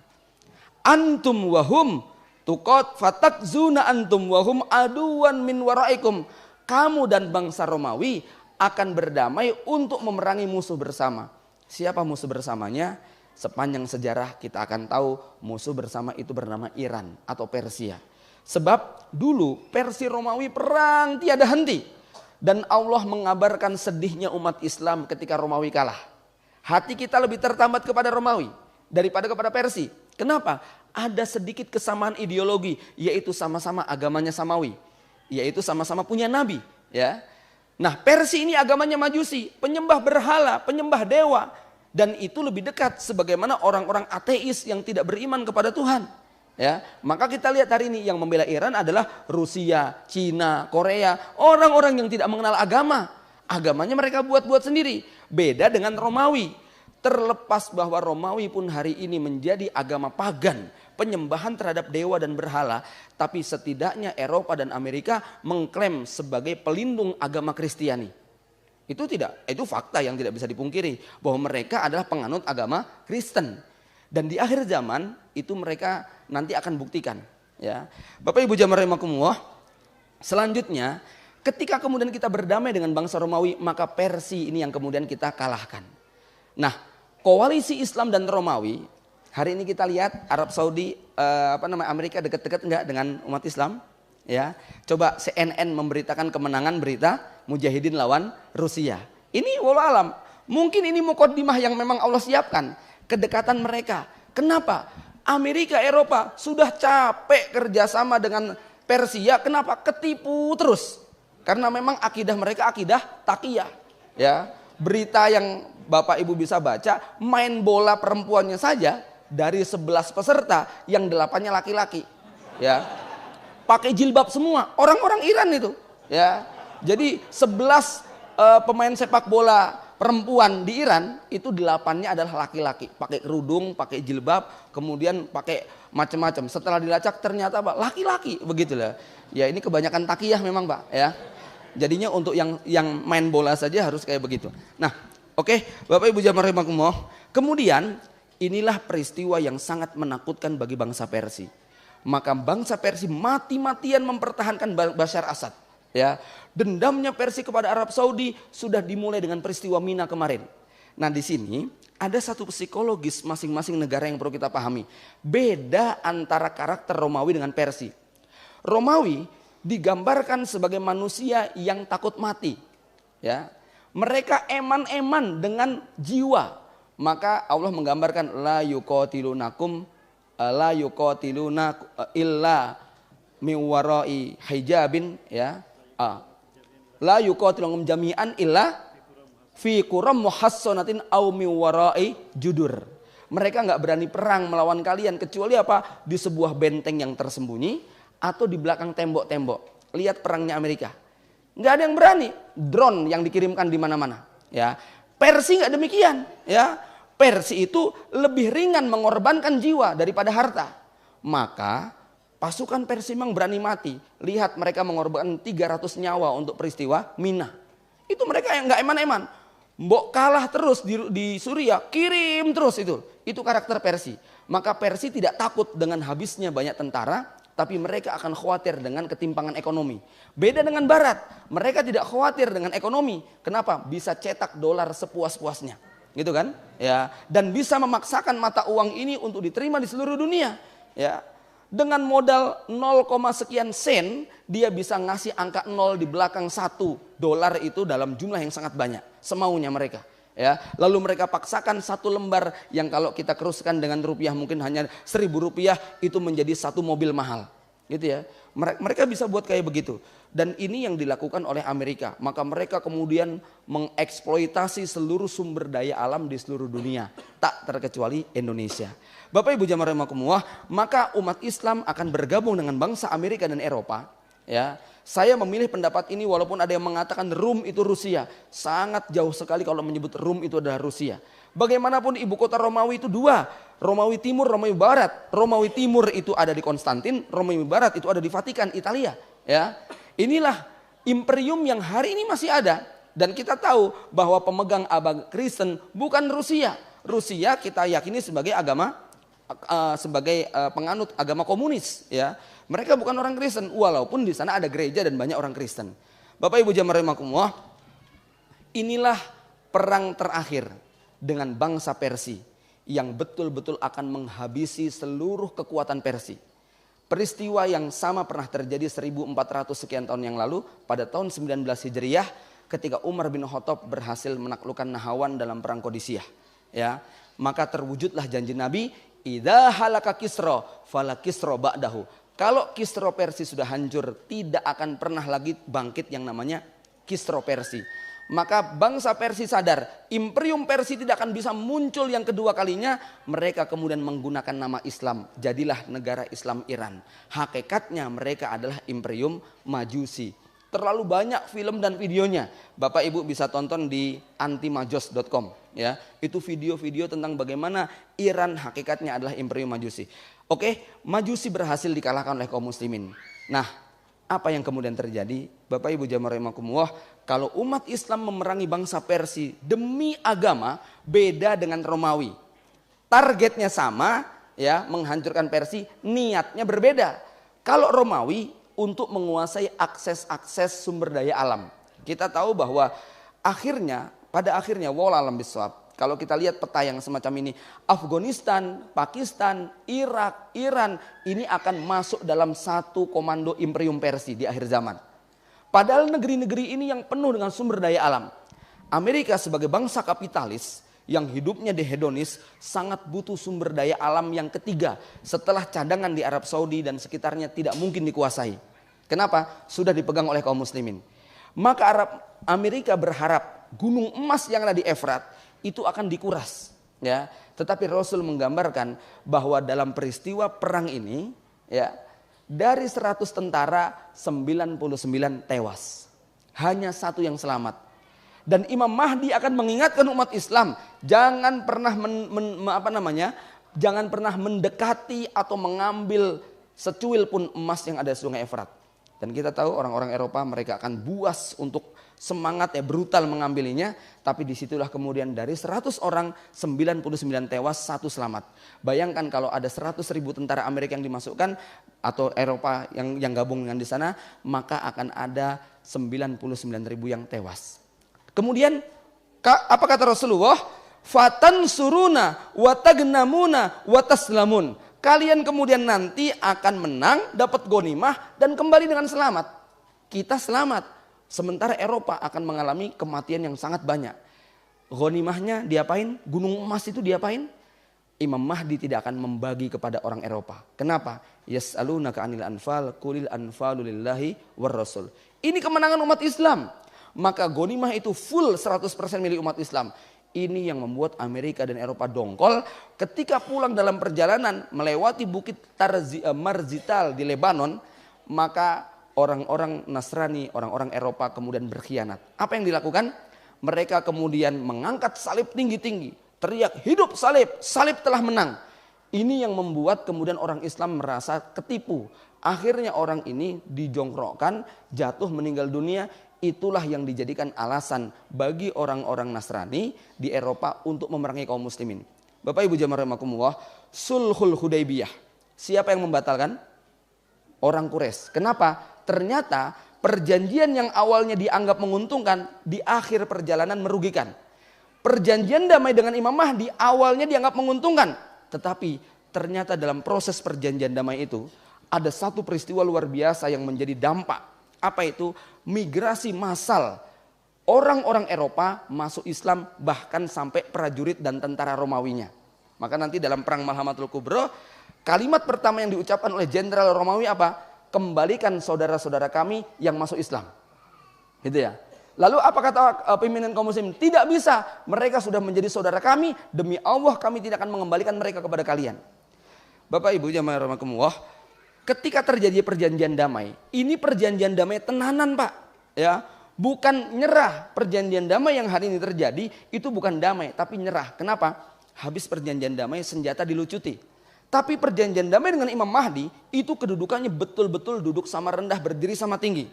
Antum wahum tukot fatakzuna antum wahum aduan min waraikum. Kamu dan bangsa Romawi akan berdamai untuk memerangi musuh bersama. Siapa musuh bersamanya? Sepanjang sejarah kita akan tahu musuh bersama itu bernama Iran atau Persia. Sebab dulu Persia Romawi perang tiada henti. Dan Allah mengabarkan sedihnya umat Islam ketika Romawi kalah. Hati kita lebih tertambat kepada Romawi daripada kepada Persia. Kenapa? Ada sedikit kesamaan ideologi, yaitu sama-sama agamanya Samawi. Yaitu sama-sama punya nabi. Ya. Nah, Persia ini agamanya Majusi, penyembah berhala, penyembah dewa. Dan itu lebih dekat sebagaimana orang-orang ateis yang tidak beriman kepada Tuhan. Ya, maka kita lihat hari ini yang membela Iran adalah Rusia, Cina, Korea, orang-orang yang tidak mengenal agama. Agamanya mereka buat-buat sendiri. Beda dengan Romawi. Terlepas bahwa Romawi pun hari ini menjadi agama pagan, penyembahan terhadap dewa dan berhala, tapi setidaknya Eropa dan Amerika mengklaim sebagai pelindung agama Kristiani. Itu fakta yang tidak bisa dipungkiri bahwa mereka adalah penganut agama Kristen. Dan di akhir zaman itu mereka nanti akan buktikan, ya. Bapak Ibu jamaah rahimakumullah. Selanjutnya, ketika kemudian kita berdamai dengan bangsa Romawi, maka Persia ini yang kemudian kita kalahkan. Nah, koalisi Islam dan Romawi, hari ini kita lihat Arab Saudi, Amerika dekat-dekat enggak dengan umat Islam? Ya, coba CNN memberitakan kemenangan berita Mujahidin lawan Rusia. Ini walau alam, mungkin ini mukaddimah yang memang Allah siapkan. Kedekatan mereka. Kenapa? Amerika, Eropa sudah capek kerjasama dengan Persia. Kenapa? Ketipu terus. Karena memang akidah mereka akidah taqiyah. Ya, berita yang Bapak Ibu bisa baca, main bola perempuannya saja dari 11 peserta yang 8-nya laki-laki. Ya, pakai jilbab semua. Orang-orang Iran itu. Ya, jadi 11 pemain sepak bola perempuan di Iran itu 8-nya adalah laki-laki, pakai kerudung, pakai jilbab, kemudian pakai macam-macam. Setelah dilacak ternyata Pak laki-laki, begitulah. Ya ini kebanyakan takiyah memang Pak, ya. Jadinya untuk yang main bola saja harus kayak begitu. Nah, oke, Bapak Ibu jamaah rahimakumullah. Kemudian inilah peristiwa yang sangat menakutkan bagi bangsa Persia. Maka bangsa Persia mati-matian mempertahankan Bashar Assad. Ya, dendamnya Persia kepada Arab Saudi sudah dimulai dengan peristiwa Mina kemarin. Nah, di sini ada satu psikologis masing-masing negara yang perlu kita pahami. Beda antara karakter Romawi dengan Persia. Romawi digambarkan sebagai manusia yang takut mati. Ya, mereka eman-eman dengan jiwa. Maka Allah menggambarkan la yuqatilunakum illa miwarai hijabin, ya. La yuqatiluhum jami'an illa fi quram muhassanatin aw min wara'i judur. Mereka enggak berani perang melawan kalian kecuali apa? Di sebuah benteng yang tersembunyi atau di belakang tembok-tembok. Lihat perangnya Amerika. Enggak ada yang berani. Drone yang dikirimkan di mana-mana, ya. Persia enggak demikian, ya. Persia itu lebih ringan mengorbankan jiwa daripada harta. Maka pasukan Persia memang berani mati. Lihat mereka mengorbankan 300 nyawa untuk peristiwa Mina. Itu mereka yang nggak eman-eman. Mbok kalah terus di Suriah, kirim terus itu. Itu karakter Persia. Maka Persia tidak takut dengan habisnya banyak tentara, tapi mereka akan khawatir dengan ketimpangan ekonomi. Beda dengan Barat, mereka tidak khawatir dengan ekonomi. Kenapa? Bisa cetak dolar sepuas-puasnya. Gitu kan? Ya, dan bisa memaksakan mata uang ini untuk diterima di seluruh dunia. Ya. Dengan modal 0, sekian sen, dia bisa ngasih angka 0 di belakang 1 dolar itu dalam jumlah yang sangat banyak. Semaunya mereka. Ya, lalu mereka paksakan 1 lembar yang kalau kita keruskan dengan rupiah mungkin hanya 1.000 rupiah itu menjadi 1 mobil mahal. Gitu ya. Mereka bisa buat kayak begitu. Dan ini yang dilakukan oleh Amerika. Maka mereka kemudian mengeksploitasi seluruh sumber daya alam di seluruh dunia. Tak terkecuali Indonesia. Bapak Ibu jamaah rahimakumullah, maka umat Islam akan bergabung dengan bangsa Amerika dan Eropa. Ya, saya memilih pendapat ini walaupun ada yang mengatakan Rum itu Rusia. Sangat jauh sekali kalau menyebut Rum itu adalah Rusia. Bagaimanapun ibu kota Romawi itu 2. Romawi Timur, Romawi Barat. Romawi Timur itu ada di Konstantin, Romawi Barat itu ada di Vatikan, Italia. Ya, inilah imperium yang hari ini masih ada. Dan kita tahu bahwa pemegang agama Kristen bukan Rusia. Rusia kita yakini sebagai agama penganut agama komunis, ya. Mereka bukan orang Kristen walaupun di sana ada gereja dan banyak orang Kristen. Bapak Ibu jamaah rahimakumullah, inilah perang terakhir dengan bangsa Persia yang betul-betul akan menghabisi seluruh kekuatan Persia. Peristiwa yang sama pernah terjadi 1400 sekian tahun yang lalu pada tahun 19 Hijriah ketika Umar bin Khattab berhasil menaklukkan Nahawan dalam perang Qadisiyah. Ya, maka terwujudlah janji Nabi, idza halaka Kisra fala Kisra ba'dahu. Kalau Kisra Persia sudah hancur, tidak akan pernah lagi bangkit yang namanya Kisra Persia. Maka bangsa Persia sadar, Imperium Persia tidak akan bisa muncul yang kedua kalinya. Mereka kemudian menggunakan nama Islam. Jadilah negara Islam Iran. Hakikatnya mereka adalah Imperium Majusi. Terlalu banyak film dan videonya. Bapak Ibu bisa tonton di antimajos.com. Ya, itu video-video tentang bagaimana Iran hakikatnya adalah Imperium Majusi. Oke, Majusi berhasil dikalahkan oleh kaum muslimin. Nah, apa yang kemudian terjadi? Bapak Ibu jamaah rahimakumullah, kalau umat Islam memerangi bangsa Persia demi agama, beda dengan Romawi. Targetnya sama, ya, menghancurkan Persia, niatnya berbeda. Kalau Romawi untuk menguasai akses sumber daya alam. Kita tahu bahwa pada akhirnya wallahualam bisawab. Kalau kita lihat peta yang semacam ini, Afghanistan, Pakistan, Irak, Iran, ini akan masuk dalam satu komando Imperium Persia di akhir zaman. Padahal negeri-negeri ini yang penuh dengan sumber daya alam. Amerika sebagai bangsa kapitalis yang hidupnya hedonis sangat butuh sumber daya alam yang ketiga setelah cadangan di Arab Saudi dan sekitarnya tidak mungkin dikuasai. Kenapa? Sudah dipegang oleh kaum muslimin. Maka Amerika berharap gunung emas yang ada di Efrat itu akan dikuras, ya. Tetapi Rasul menggambarkan bahwa dalam peristiwa perang ini, ya, dari 100 tentara 99 tewas. Hanya satu yang selamat. Dan Imam Mahdi akan mengingatkan umat Islam, jangan pernah jangan pernah mendekati atau mengambil secuil pun emas yang ada di Sungai Efrat. Dan kita tahu orang-orang Eropa mereka akan buas untuk semangat brutal mengambilinya. Tapi disitulah kemudian dari 100 orang 99 tewas, satu selamat. Bayangkan kalau ada 100.000 tentara Amerika yang dimasukkan atau Eropa yang gabung dengan di sana, maka akan ada 99.000 yang tewas. Kemudian apa kata Rasulullah? Fatan suruna watagnamuna wataslamun. Kalian kemudian nanti akan menang, dapat ghanimah dan kembali dengan selamat. Kita selamat. Sementara Eropa akan mengalami kematian yang sangat banyak. Ghanimahnya diapain? Gunung emas itu diapain? Imam Mahdi tidak akan membagi kepada orang Eropa. Kenapa? Yas'alunaka 'anil anfal qulil anfalu lillahi war rasul. Ini kemenangan umat Islam. Maka ghanimah itu full 100% milik umat Islam. Ini yang membuat Amerika dan Eropa dongkol ketika pulang dalam perjalanan melewati bukit Marzital di Lebanon, maka orang-orang Nasrani, orang-orang Eropa kemudian berkhianat. Apa yang dilakukan? Mereka kemudian mengangkat salib tinggi-tinggi, teriak hidup salib, salib telah menang. Ini yang membuat kemudian orang Islam merasa ketipu. Akhirnya orang ini dijongkrokkan, jatuh meninggal dunia. Itulah yang dijadikan alasan bagi orang-orang Nasrani di Eropa untuk memerangi kaum muslimin. Bapak Ibu jamaah rahimakumullah, Sulhul Hudaybiyah. Siapa yang membatalkan? Orang Quraisy. Kenapa? Ternyata perjanjian yang awalnya dianggap menguntungkan di akhir perjalanan merugikan. Perjanjian damai dengan Imam Mahdi awalnya dianggap menguntungkan, tetapi ternyata dalam proses perjanjian damai itu ada satu peristiwa luar biasa yang menjadi dampak. Apa itu? Migrasi massal orang-orang Eropa masuk Islam, bahkan sampai prajurit dan tentara Romawinya. Maka nanti dalam perang Malhamatul Kubra, kalimat pertama yang diucapkan oleh jenderal Romawi apa? Kembalikan saudara-saudara kami yang masuk Islam. Gitu ya. Lalu apa kata pimpinan kaum muslim? Tidak bisa, mereka sudah menjadi saudara kami, demi Allah kami tidak akan mengembalikan mereka kepada kalian. Bapak Ibu jamaah rahimakumullah, ketika terjadi perjanjian damai, ini perjanjian damai tenanan Pak, ya, bukan nyerah. Perjanjian damai yang hari ini terjadi itu bukan damai, tapi nyerah. Kenapa? Habis perjanjian damai senjata dilucuti. Tapi perjanjian damai dengan Imam Mahdi itu kedudukannya betul-betul duduk sama rendah, berdiri sama tinggi.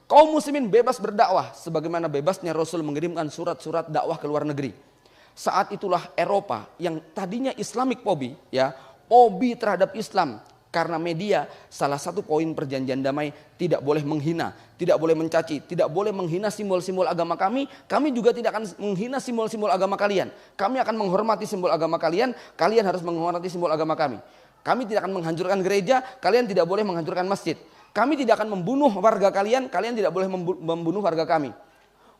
Kaum muslimin bebas berdakwah, sebagaimana bebasnya Rasul mengirimkan surat-surat dakwah ke luar negeri. Saat itulah Eropa yang tadinya Islamic phobia, ya, phobia terhadap Islam. Karena media, salah satu poin perjanjian damai, tidak boleh menghina, tidak boleh mencaci, tidak boleh menghina simbol-simbol agama kami juga tidak akan menghina simbol-simbol agama kalian. Kami akan menghormati simbol agama kalian, kalian harus menghormati simbol agama kami. Kami tidak akan menghancurkan gereja, kalian tidak boleh menghancurkan masjid. Kami tidak akan membunuh warga kalian, kalian tidak boleh membunuh warga kami.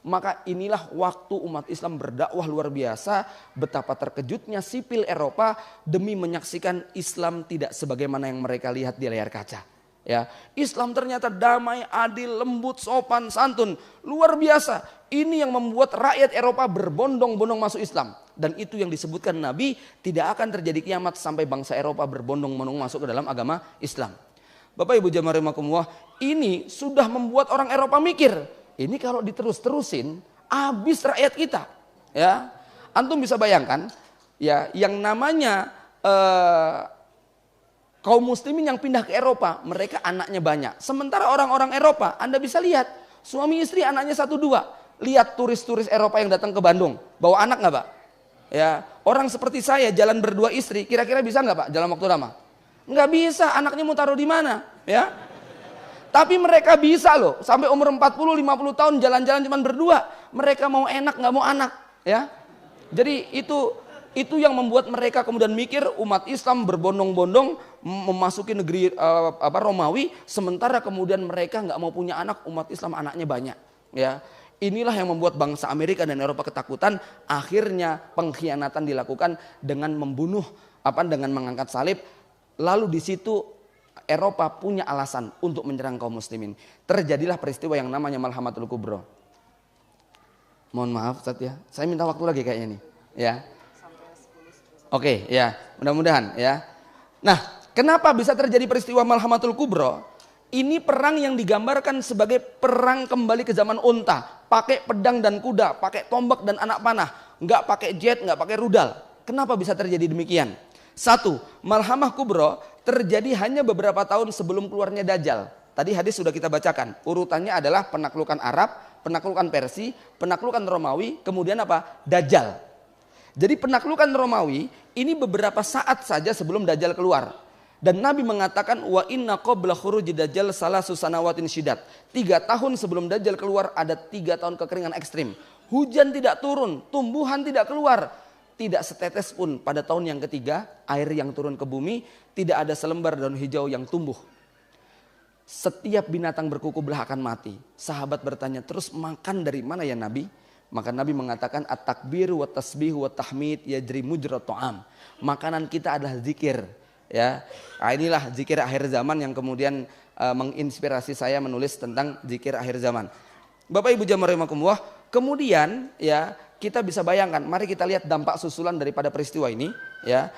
Maka inilah waktu umat Islam berdakwah luar biasa, betapa terkejutnya sipil Eropa demi menyaksikan Islam tidak sebagaimana yang mereka lihat di layar kaca. Ya, Islam ternyata damai, adil, lembut, sopan, santun, luar biasa. Ini yang membuat rakyat Eropa berbondong-bondong masuk Islam. Dan itu yang disebutkan Nabi, tidak akan terjadi kiamat sampai bangsa Eropa berbondong-bondong masuk ke dalam agama Islam. Bapak Ibu jamaah rahimakumullah, ini sudah membuat orang Eropa mikir, ini kalau diterus-terusin habis rakyat kita. Ya, antum bisa bayangkan, ya, yang namanya kaum muslimin yang pindah ke Eropa, mereka anaknya banyak. Sementara orang-orang Eropa, Anda bisa lihat, suami istri anaknya 1-2. Lihat turis-turis Eropa yang datang ke Bandung, bawa anak nggak Pak? Ya, orang seperti saya jalan berdua istri, kira-kira bisa nggak Pak dalam waktu lama? Nggak bisa, anaknya mau taruh di mana? Ya, tapi mereka bisa loh, sampai umur 40-50 tahun jalan-jalan cuma berdua. Mereka mau enak, nggak mau anak. Ya, jadi itu yang membuat mereka kemudian mikir umat Islam berbondong-bondong memasuki negeri Romawi, sementara kemudian mereka nggak mau punya anak, umat Islam anaknya banyak. Ya, inilah yang membuat bangsa Amerika dan Eropa ketakutan. Akhirnya pengkhianatan dilakukan dengan membunuh, dengan mengangkat salib. Lalu di situ Eropa punya alasan untuk menyerang kaum muslimin. Terjadilah peristiwa yang namanya Malhamatul Kubro. Mohon maaf Ustaz ya, saya minta waktu lagi kayaknya nih. Ya. Oke, ya, mudah-mudahan ya. Nah, kenapa bisa terjadi peristiwa Malhamatul Kubro? Ini perang yang digambarkan sebagai perang kembali ke zaman unta, pakai pedang dan kuda, pakai tombak dan anak panah, nggak pakai jet, nggak pakai rudal. Kenapa bisa terjadi demikian? Satu, Malhamah Kubro terjadi hanya beberapa tahun sebelum keluarnya Dajjal. Tadi hadis sudah kita bacakan. Urutannya adalah penaklukan Arab, penaklukan Persia, penaklukan Romawi, kemudian apa? Dajjal. Jadi penaklukan Romawi ini beberapa saat saja sebelum Dajjal keluar. Dan Nabi mengatakan wa inna qabla khuruji Dajjal salasu sanawatin syidat. 3 tahun sebelum Dajjal keluar ada 3 tahun kekeringan ekstrim. Hujan tidak turun, tumbuhan tidak keluar. Tidak setetes pun pada tahun yang ketiga air yang turun ke bumi, tidak ada selembar daun hijau yang tumbuh. Setiap binatang berkuku belah akan mati. Sahabat bertanya, terus makan dari mana ya Nabi? Maka Nabi mengatakan at-takbir wa tasbih wa tahmid yajri mujra ta'am. Makanan kita adalah zikir, ya. Nah, inilah zikir akhir zaman yang kemudian menginspirasi saya menulis tentang zikir akhir zaman. Bapak Ibu jamaah rahimakumullah, kemudian ya kita bisa bayangkan, mari kita lihat dampak susulan daripada peristiwa ini, ya.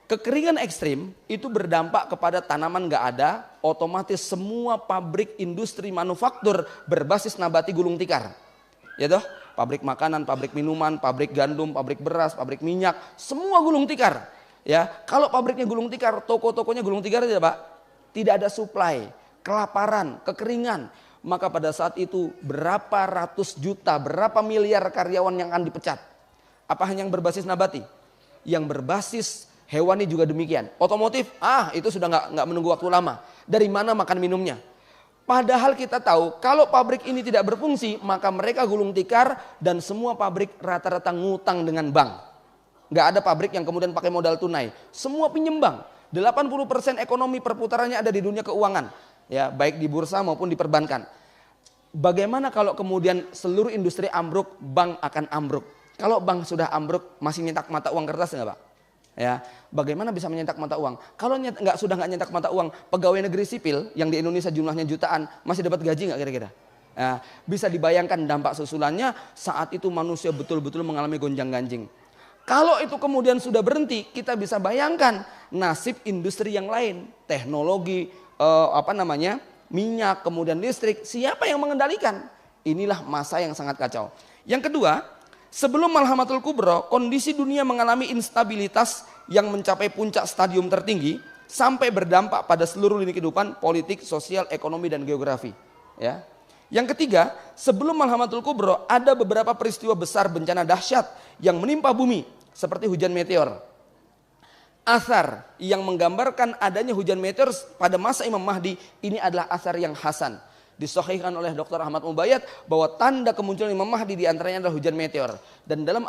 Kekeringan ekstrim itu berdampak kepada tanaman nggak ada, otomatis semua pabrik industri manufaktur berbasis nabati gulung tikar. Ya toh, pabrik makanan, pabrik minuman, pabrik gandum, pabrik beras, pabrik minyak, semua gulung tikar. Ya, kalau pabriknya gulung tikar, toko-tokonya gulung tikar aja Pak, tidak ada supply, kelaparan, kekeringan. Maka pada saat itu berapa ratus juta, berapa miliar karyawan yang akan dipecat. Apa hanya yang berbasis nabati? Yang berbasis hewani juga demikian. Otomotif, itu sudah nggak menunggu waktu lama. Dari mana makan minumnya? Padahal kita tahu kalau pabrik ini tidak berfungsi, maka mereka gulung tikar dan semua pabrik rata-rata ngutang dengan bank. Nggak ada pabrik yang kemudian pakai modal tunai. Semua pinjem bank. 80% ekonomi perputarannya ada di dunia keuangan. Ya, baik di bursa maupun di perbankan. Bagaimana kalau kemudian seluruh industri ambruk, bank akan ambruk. Kalau bank sudah ambruk, masih nyetak mata uang kertas nggak Pak? Ya, bagaimana bisa menyetak mata uang? Kalau sudah nggak nyetak mata uang, pegawai negeri sipil yang di Indonesia jumlahnya jutaan masih dapat gaji nggak kira-kira? Ya, bisa dibayangkan dampak susulannya saat itu manusia betul-betul mengalami gonjang-ganjing. Kalau itu kemudian sudah berhenti, kita bisa bayangkan nasib industri yang lain, teknologi, minyak, kemudian listrik, siapa yang mengendalikan? Inilah masa yang sangat kacau. Yang kedua, sebelum Malhamatul Kubro, kondisi dunia mengalami instabilitas yang mencapai puncak stadium tertinggi sampai berdampak pada seluruh lini kehidupan politik, sosial, ekonomi, dan geografi. Ya. Yang ketiga, sebelum Malhamatul Kubro ada beberapa peristiwa besar bencana dahsyat yang menimpa bumi seperti hujan meteor. Asar yang menggambarkan adanya hujan meteor pada masa Imam Mahdi ini adalah asar yang hasan. Disahihkan oleh Dr. Ahmad Mubayyad bahwa tanda kemunculan Imam Mahdi diantaranya adalah hujan meteor. Dan dalam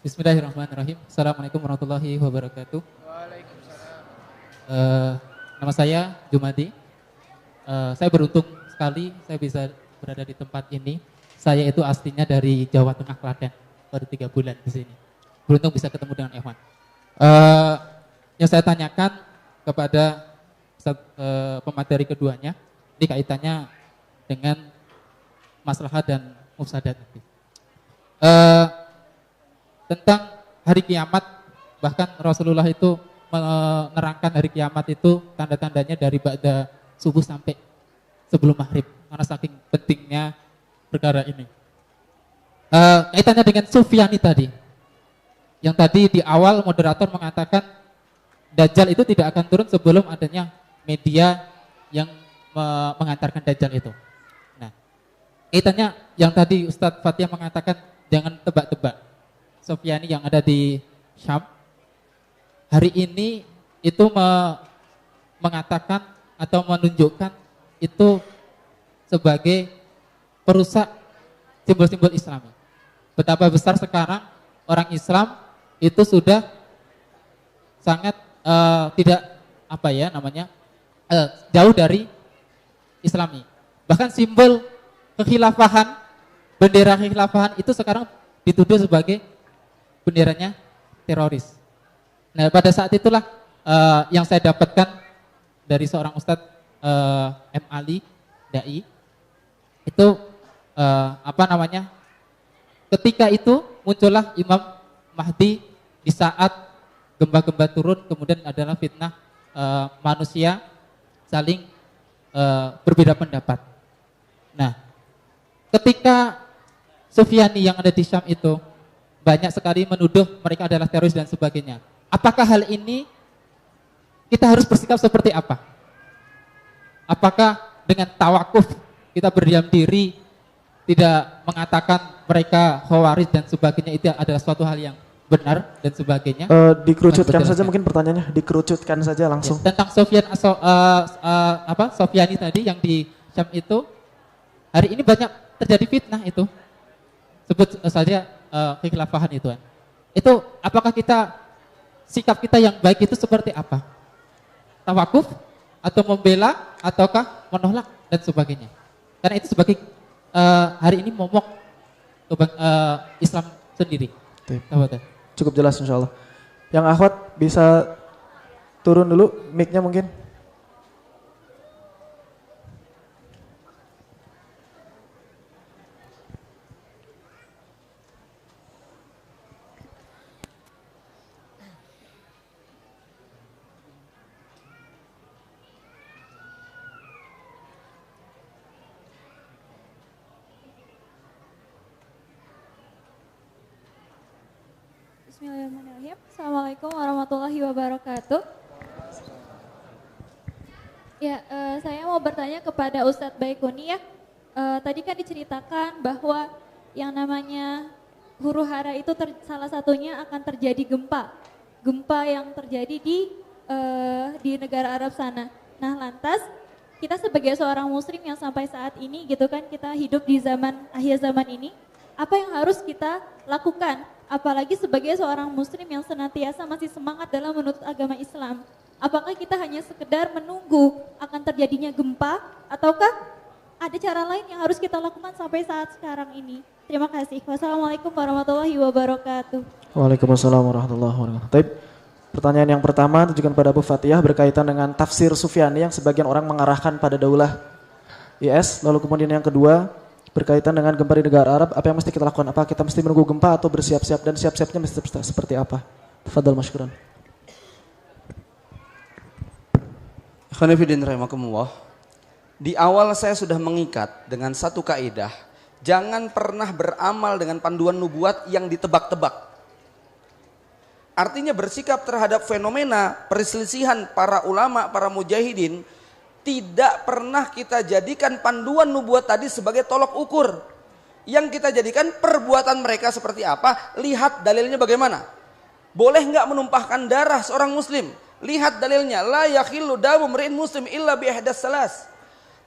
Bismillahirrahmanirrahim. Assalamualaikum warahmatullahi wabarakatuh. Nama saya Jumadi. Saya beruntung sekali saya bisa berada di tempat ini. Saya itu aslinya dari Jawa Tengah, Klaten. Baru 3 bulan di sini. Beruntung bisa ketemu dengan Ikhwan. Yang saya tanyakan kepada pemateri keduanya, ini kaitannya dengan maslahat dan mufsadat. Tentang hari kiamat, bahkan Rasulullah itu menerangkan hari kiamat itu tanda-tandanya dari ba'da subuh sampai sebelum maghrib, karena saking pentingnya perkara ini. Kaitannya dengan Sufyani tadi, yang tadi di awal moderator mengatakan Dajjal itu tidak akan turun sebelum adanya media yang mengantarkan Dajjal itu. Nah, kaitannya yang tadi Ustadz Fatih mengatakan jangan tebak-tebak. Sufyani yang ada di Syam hari ini itu mengatakan atau menunjukkan itu sebagai perusak simbol-simbol Islami. Betapa besar sekarang orang Islam itu sudah sangat tidak jauh dari Islami. Bahkan simbol kekhilafahan, bendera kekhilafahan itu sekarang dituduh sebagai benderanya teroris. Nah, pada saat itulah yang saya dapatkan dari seorang Ustadz M. Ali Dai itu ketika itu muncullah Imam Mahdi di saat gempa-gempa turun, kemudian adalah fitnah manusia saling berbeda pendapat. Nah, ketika Sufyani yang ada di Syam itu banyak sekali menuduh mereka adalah teroris dan sebagainya. Apakah hal ini kita harus bersikap seperti apa? Apakah dengan tawakuf kita berdiam diri, tidak mengatakan mereka khawarij dan sebagainya, itu adalah suatu hal yang benar dan sebagainya? Dikerucutkan saja mungkin pertanyaannya, dikerucutkan saja langsung. Ya, tentang Sufyani tadi yang di Syam itu, hari ini banyak terjadi fitnah itu. Sebut saja kekhilafahan itu. Itu apakah sikap kita yang baik itu seperti apa? Tawakuf atau membela ataukah menolak dan sebagainya? Karena itu sebagai hari ini momok Islam sendiri. Cukup jelas insyaallah. Yang akhwat bisa turun dulu mic-nya mungkin. Bismillahirrahmanirrahim. Assalamualaikum warahmatullahi wabarakatuh. Ya, saya mau bertanya kepada Ustadz Baikuni ya. Tadi kan diceritakan bahwa yang namanya huru hara itu salah satunya akan terjadi gempa yang terjadi di negara Arab sana. Nah, lantas kita sebagai seorang Muslim yang sampai saat ini gitu kan, kita hidup di akhir zaman ini, apa yang harus kita lakukan? Apalagi sebagai seorang Muslim yang senantiasa masih semangat dalam menuntut agama Islam. Apakah kita hanya sekedar menunggu akan terjadinya gempa, ataukah ada cara lain yang harus kita lakukan sampai saat sekarang ini? Terima kasih. Wassalamualaikum warahmatullahi wabarakatuh. Waalaikumsalam warahmatullahi wabarakatuh. Pertanyaan yang pertama ditujukan pada Abu Fatihah berkaitan dengan tafsir Sufyani yang sebagian orang mengarahkan pada daulah IS. Lalu kemudian yang kedua berkaitan dengan gempa di negara Arab, apa yang mesti kita lakukan? Apa kita mesti menunggu gempa atau bersiap-siap, dan siap-siapnya mesti seperti apa? Tafadhal masykuran. Khonifidin rahimakumullah. Di awal saya sudah mengikat dengan satu kaidah, jangan pernah beramal dengan panduan nubuat yang ditebak-tebak. Artinya bersikap terhadap fenomena perselisihan para ulama, para mujahidin, tidak pernah kita jadikan panduan nubuat tadi sebagai tolok ukur. Yang kita jadikan perbuatan mereka seperti apa, lihat dalilnya bagaimana. Boleh nggak menumpahkan darah seorang muslim? Lihat dalilnya, la yakhillu damu mri'in muslim illa bi ihdas salas.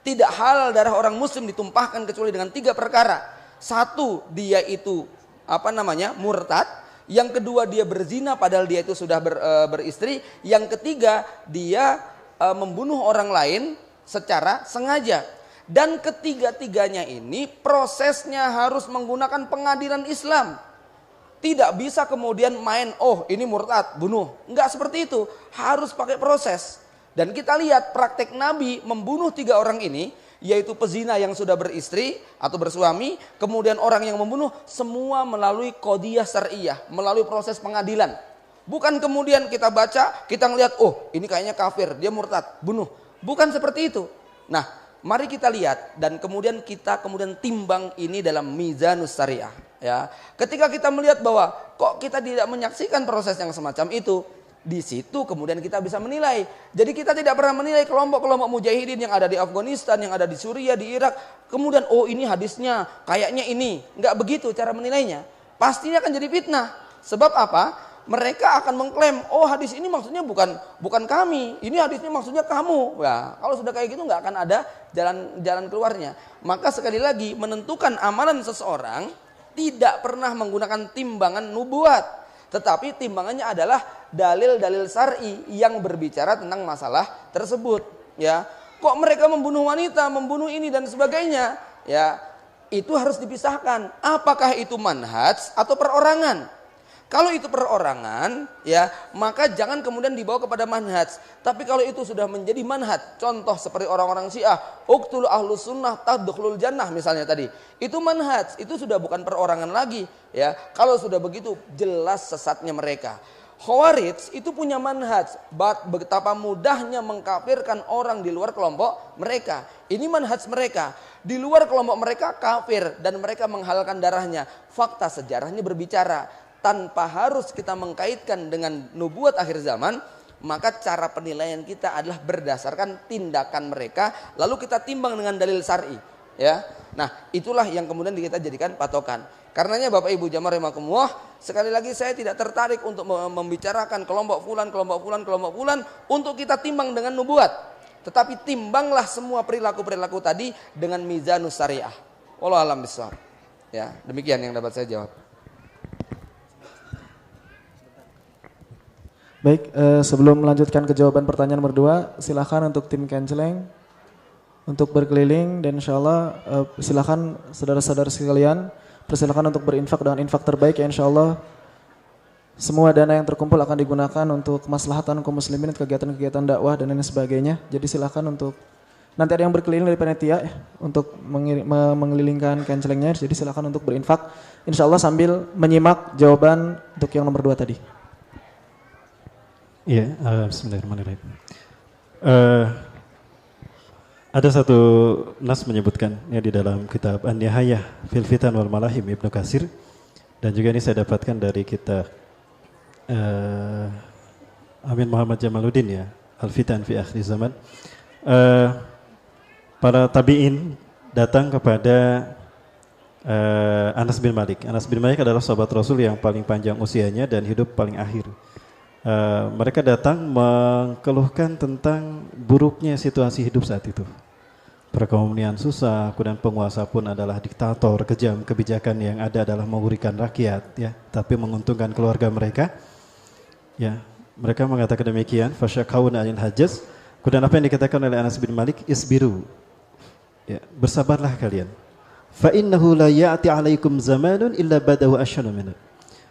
Tidak halal darah orang muslim ditumpahkan kecuali dengan 3 perkara. 1, dia itu murtad. Yang kedua dia berzina padahal dia itu sudah beristri. Yang ketiga dia membunuh orang lain secara sengaja. Dan ketiga-tiganya ini prosesnya harus menggunakan pengadilan Islam. Tidak bisa kemudian main, oh ini murtad, bunuh. Enggak seperti itu, harus pakai proses. Dan kita lihat praktek Nabi membunuh 3 orang ini, yaitu pezina yang sudah beristri atau bersuami, kemudian orang yang membunuh, semua melalui qadiyah syariah, melalui proses pengadilan. Bukan kemudian kita baca, kita ngelihat, oh ini kayaknya kafir, dia murtad, bunuh. Bukan seperti itu. Nah, mari kita lihat dan kemudian kita timbang ini dalam mizanus syariah. Ya, ketika kita melihat bahwa kok kita tidak menyaksikan proses yang semacam itu, di situ kemudian kita bisa menilai. Jadi kita tidak pernah menilai kelompok-kelompok mujahidin yang ada di Afghanistan, yang ada di Suriah, di Irak. Kemudian oh ini hadisnya, kayaknya ini. Enggak begitu cara menilainya. Pastinya akan jadi fitnah. Sebab apa? Mereka akan mengklaim, oh hadis ini maksudnya bukan kami. Ini hadisnya maksudnya kamu. Ya, kalau sudah kayak gitu enggak akan ada jalan keluarnya. Maka sekali lagi menentukan amalan seseorang tidak pernah menggunakan timbangan nubuat. Tetapi timbangannya adalah dalil-dalil syar'i yang berbicara tentang masalah tersebut. Ya, kok mereka membunuh wanita, membunuh ini dan sebagainya? Ya, itu harus dipisahkan. Apakah itu manhaj atau perorangan? Kalau itu perorangan, ya maka jangan kemudian dibawa kepada manhaj. Tapi kalau itu sudah menjadi manhaj, contoh seperti orang-orang Syiah, uqtul ahlus sunnah tadkhulul jannah misalnya tadi, itu manhaj, itu sudah bukan perorangan lagi. Ya, kalau sudah begitu jelas sesatnya mereka. Khawarij itu punya manhaj, betapa mudahnya mengkafirkan orang di luar kelompok mereka. Ini manhaj mereka. Di luar kelompok mereka kafir dan mereka menghalalkan darahnya. Fakta sejarahnya berbicara. Tanpa harus kita mengkaitkan dengan nubuat akhir zaman, maka cara penilaian kita adalah berdasarkan tindakan mereka, lalu kita timbang dengan dalil syar'i. Ya, nah itulah yang kemudian kita jadikan patokan. Karenanya Bapak Ibu jamaah rahimakumullah, sekali lagi saya tidak tertarik untuk membicarakan kelompok fulan untuk kita timbang dengan nubuat. Tetapi timbanglah semua perilaku-perilaku tadi dengan mizanus syariah. Wallahu a'lam bishawab. Ya, demikian yang dapat saya jawab. Baik, sebelum melanjutkan ke jawaban pertanyaan nomor 2, silakan untuk tim Kenceleng untuk berkeliling dan insyaallah silakan saudara-saudara sekalian persilakan untuk berinfak dengan infak terbaik ya insyaallah. Semua dana yang terkumpul akan digunakan untuk kemaslahatan kaum muslimin, kegiatan-kegiatan dakwah dan lain sebagainya. Jadi silakan untuk nanti ada yang berkeliling dari panitia ya, untuk mengelilingkan Kencelengnya. Jadi silakan untuk berinfak insyaallah sambil menyimak jawaban untuk yang nomor 2 tadi. Iya, bismillahirrahmanirrahim. Ada satu nas menyebutkan ya di dalam kitab An-Nihayah fil Fitan wal Malahim Ibnu Katsir, dan juga ini saya dapatkan dari kitab Amin Muhammad Jamaluddin ya, Al-Fitan fi Akhir Zaman. Para tabi'in datang kepada Anas bin Malik. Anas bin Malik adalah sahabat Rasul yang paling panjang usianya dan hidup paling akhir. Mereka datang mengeluhkan tentang buruknya situasi hidup saat itu. Perekonomian susah, kemudian penguasa pun adalah diktator, kejam, kebijakan yang ada adalah mengurikan rakyat, ya, tapi menguntungkan keluarga mereka. Ya, mereka mengatakan demikian. Fasyakawna anil hajaz. Kemudian apa yang dikatakan oleh Anas bin Malik? Isbiru. Ya, bersabarlah kalian. Fa innahu la ya'ti 'alaikum zamanun illa badahu asyanu minhu.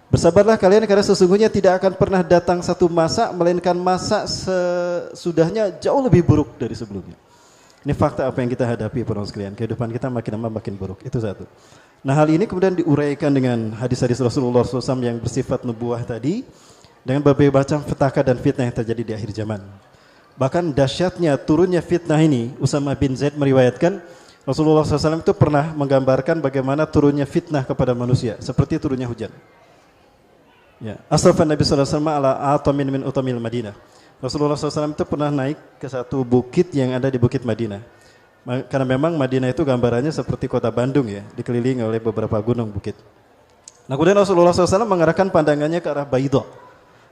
Bersabarlah kalian karena sesungguhnya tidak akan pernah datang satu masa melainkan masa sesudahnya jauh lebih buruk dari sebelumnya. Ini fakta apa yang kita hadapi para sekalian. Kehidupan kita makin lama makin buruk. Itu satu. Nah, hal ini kemudian diuraikan dengan hadis-hadis Rasulullah SAW yang bersifat nubuah tadi, dengan berbagai macam petaka dan fitnah yang terjadi di akhir zaman. Bahkan dahsyatnya turunnya fitnah ini, Usama bin Zaid meriwayatkan Rasulullah SAW itu pernah menggambarkan bagaimana turunnya fitnah kepada manusia seperti turunnya hujan. Ya, asrafan Nabi sallallahu alaihi wasallam ala atamin min utamil Madinah. Rasulullah SAW itu pernah naik ke satu bukit yang ada di Bukit Madinah. Karena memang Madinah itu gambarannya seperti kota Bandung ya, dikelilingi oleh beberapa gunung bukit. Nah, kemudian Rasulullah SAW mengarahkan pandangannya ke arah Baidha,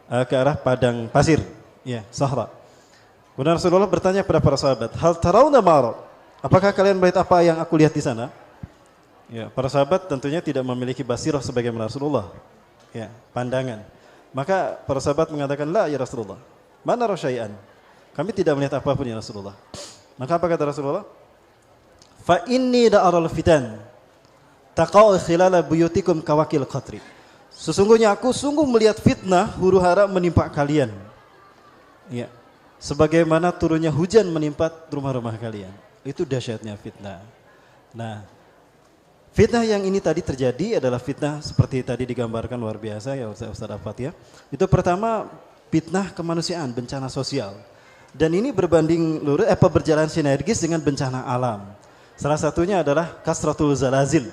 ke arah padang pasir, ya, Sahra. Kemudian Rasulullah bertanya kepada para sahabat, "Hal tarawna ma? Apakah kalian melihat apa yang aku lihat di sana?" Ya, para sahabat tentunya tidak memiliki basirah sebagaimana Rasulullah. ya, pandangan. Maka para sahabat mengatakan, la ya Rasulullah, mana rasyai'an? Kami tidak melihat apapun ya Rasulullah. Maka apa kata Rasulullah? Fa inni da'aral fitan taqa'u khilala buyutikum kawakil qatri. Sesungguhnya aku sungguh melihat fitnah huru hara menimpa kalian. Ya. Sebagaimana turunnya hujan menimpa rumah-rumah kalian. Itu dahsyatnya fitnah. Nah, fitnah yang ini tadi terjadi adalah fitnah seperti tadi digambarkan luar biasa ya Ustaz Afat ya. Itu pertama fitnah kemanusiaan, bencana sosial. Dan ini berbanding lurus berjalan sinergis dengan bencana alam. Salah satunya adalah kasratul zalazil.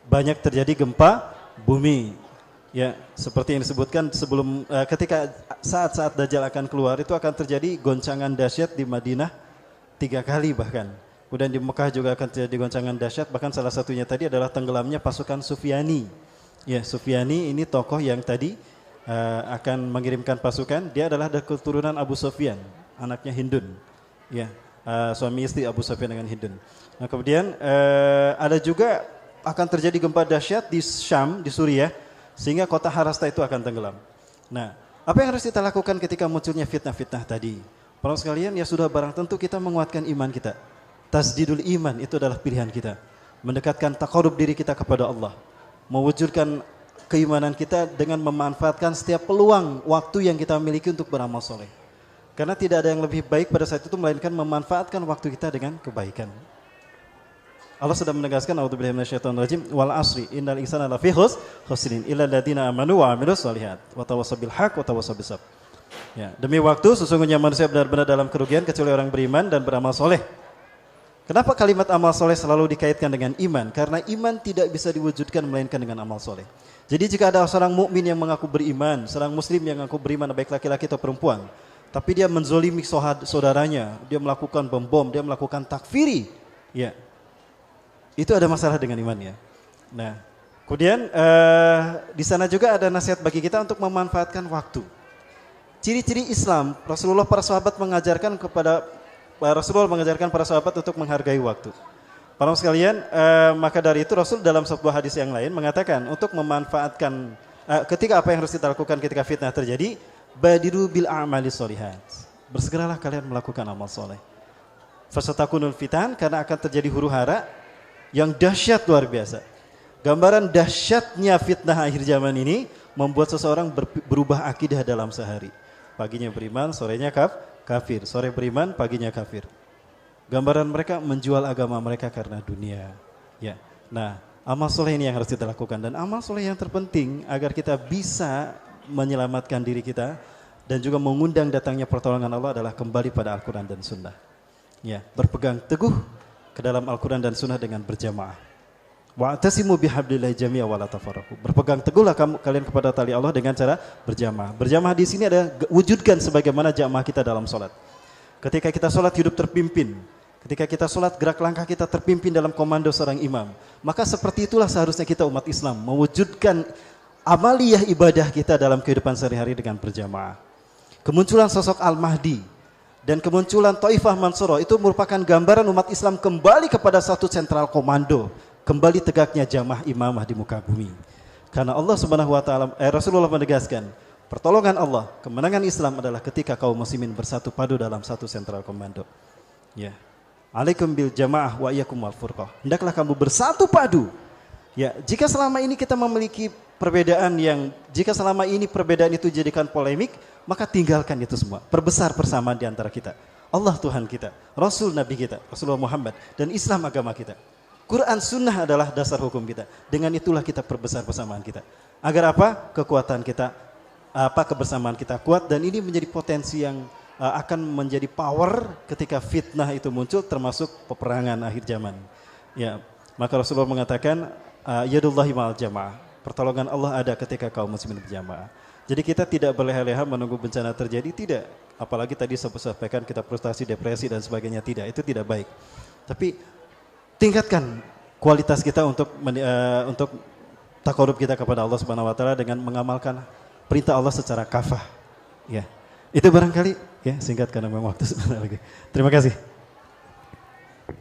Banyak terjadi gempa bumi. Ya, seperti yang disebutkan sebelum ketika saat-saat Dajjal akan keluar itu akan terjadi goncangan dahsyat di Madinah 3 kali bahkan. Kemudian di Mekah juga akan terjadi goncangan dahsyat, bahkan salah satunya tadi adalah tenggelamnya pasukan Sufyani. Ya, Sufyani ini tokoh yang tadi akan mengirimkan pasukan. Dia adalah dari keturunan Abu Sufyan, anaknya Hindun. Ya, suami istri Abu Sufyan dengan Hindun. Nah, kemudian ada juga akan terjadi gempa dahsyat di Syam, di Suriah, sehingga kota Harasta itu akan tenggelam. Nah, apa yang harus kita lakukan ketika munculnya fitnah-fitnah tadi? Para sekalian, ya sudah barang tentu kita menguatkan iman kita. Tasdidul iman itu adalah pilihan kita. Mendekatkan taqarrub diri kita kepada Allah. Mewujudkan keimanan kita dengan memanfaatkan setiap peluang waktu yang kita miliki untuk beramal soleh. Karena tidak ada yang lebih baik pada saat itu melainkan memanfaatkan waktu kita dengan kebaikan. Allah sudah menegaskan, a'udzubillahi minasyaitonirrajim, wal asri innal insana lafi khusrin illa alladziina amanu wa 'amilus shalihat wa tawassaw bil haqq wa tawassaw bis sabr. Ya, demi waktu sesungguhnya manusia benar-benar dalam kerugian kecuali orang beriman dan beramal soleh. Kenapa kalimat amal soleh selalu dikaitkan dengan iman? Karena iman tidak bisa diwujudkan melainkan dengan amal soleh. Jadi jika ada seorang mukmin yang mengaku beriman, seorang muslim yang mengaku beriman baik laki-laki atau perempuan, tapi dia menzolimi saudaranya, dia melakukan bom, dia melakukan takfiri, ya, itu ada masalah dengan imannya. Nah, kemudian di sana juga ada nasihat bagi kita untuk memanfaatkan waktu. Ciri-ciri Islam, para sahabat mengajarkan para sahabat untuk menghargai waktu. Para sekalian, maka dari itu Rasul dalam sebuah hadis yang lain mengatakan untuk memanfaatkan ketika apa yang harus kita lakukan ketika fitnah terjadi, badiru bil a'mali sholihat. Bersegeralah kalian melakukan amal soleh. Fasatakunul fitan, karena akan terjadi huru hara yang dahsyat luar biasa. Gambaran dahsyatnya fitnah akhir zaman ini membuat seseorang berubah akidah dalam sehari. Paginya beriman, sorenya kafir. Sore beriman, paginya kafir. Gambaran mereka menjual agama mereka karena dunia. Ya. Nah, amal soleh ini yang harus kita lakukan. Dan amal soleh yang terpenting agar kita bisa menyelamatkan diri kita dan juga mengundang datangnya pertolongan Allah adalah kembali pada Al-Quran dan Sunnah. Ya, berpegang teguh ke dalam Al-Quran dan Sunnah dengan berjamaah. Wa'tasimu bihablillahi jami'a wa la tafarraqu. Berpegang teguhlah kalian kepada tali Allah dengan cara berjamaah. Berjamaah di sini ada wujudkan sebagaimana jamaah kita dalam salat. Ketika kita salat hidup terpimpin. Ketika kita salat gerak langkah kita terpimpin dalam komando seorang imam. Maka seperti itulah seharusnya kita umat Islam mewujudkan amaliyah ibadah kita dalam kehidupan sehari-hari dengan berjamaah. Kemunculan sosok Al-Mahdi dan kemunculan Taifah Mansurah itu merupakan gambaran umat Islam kembali kepada satu sentral komando. Kembali tegaknya jamaah imamah di muka bumi. Karena Allah Subhanahu wa taala Rasulullah menegaskan, pertolongan Allah, kemenangan Islam adalah ketika kaum muslimin bersatu padu dalam satu sentral komando. Ya. Alaikum bil jamaah wa iyyakum wal furqah. Hendaklah kamu bersatu padu. Ya, jika selama ini kita memiliki perbedaan jika selama ini perbedaan itu jadikan polemik, maka tinggalkan itu semua. Perbesar persamaan di antara kita. Allah Tuhan kita, Rasul Nabi kita, Rasulullah Muhammad, dan Islam agama kita. Quran Sunnah adalah dasar hukum kita. Dengan itulah kita perbesar persamaan kita. Agar apa? Kekuatan kita, kebersamaan kita kuat, dan ini menjadi potensi yang akan menjadi power ketika fitnah itu muncul, termasuk peperangan akhir zaman. Ya, maka Rasulullah mengatakan, yadullahi ma'al jamaah. Pertolongan Allah ada ketika kaum muslimin berjamaah. Jadi kita tidak berleha-leha menunggu bencana terjadi, tidak. Apalagi tadi saya sampaikan kita frustasi, depresi dan sebagainya, tidak. Itu tidak baik. Tapi tingkatkan kualitas kita untuk taqarrub kita kepada Allah Subhanahu wa taala dengan mengamalkan perintah Allah secara kafah. Ya. Itu barangkali ya, singkat karena memang waktu sebentar lagi. Terima kasih.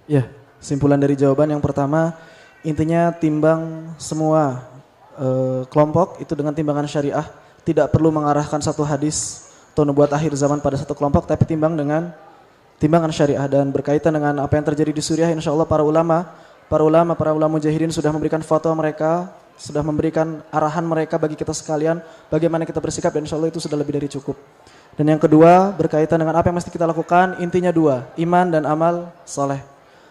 Ya, simpulan dari jawaban yang pertama, intinya timbang semua kelompok itu dengan timbangan syariah, tidak perlu mengarahkan satu hadis atau nubuat akhir zaman pada satu kelompok, tapi timbang dengan timbangan syariah. Dan berkaitan dengan apa yang terjadi di Suriah, insya Allah para ulama mujahidin sudah memberikan fatwa mereka, sudah memberikan arahan mereka bagi kita sekalian bagaimana kita bersikap, dan insya Allah itu sudah lebih dari cukup. Dan yang kedua berkaitan dengan apa yang mesti kita lakukan, intinya dua, iman dan amal soleh.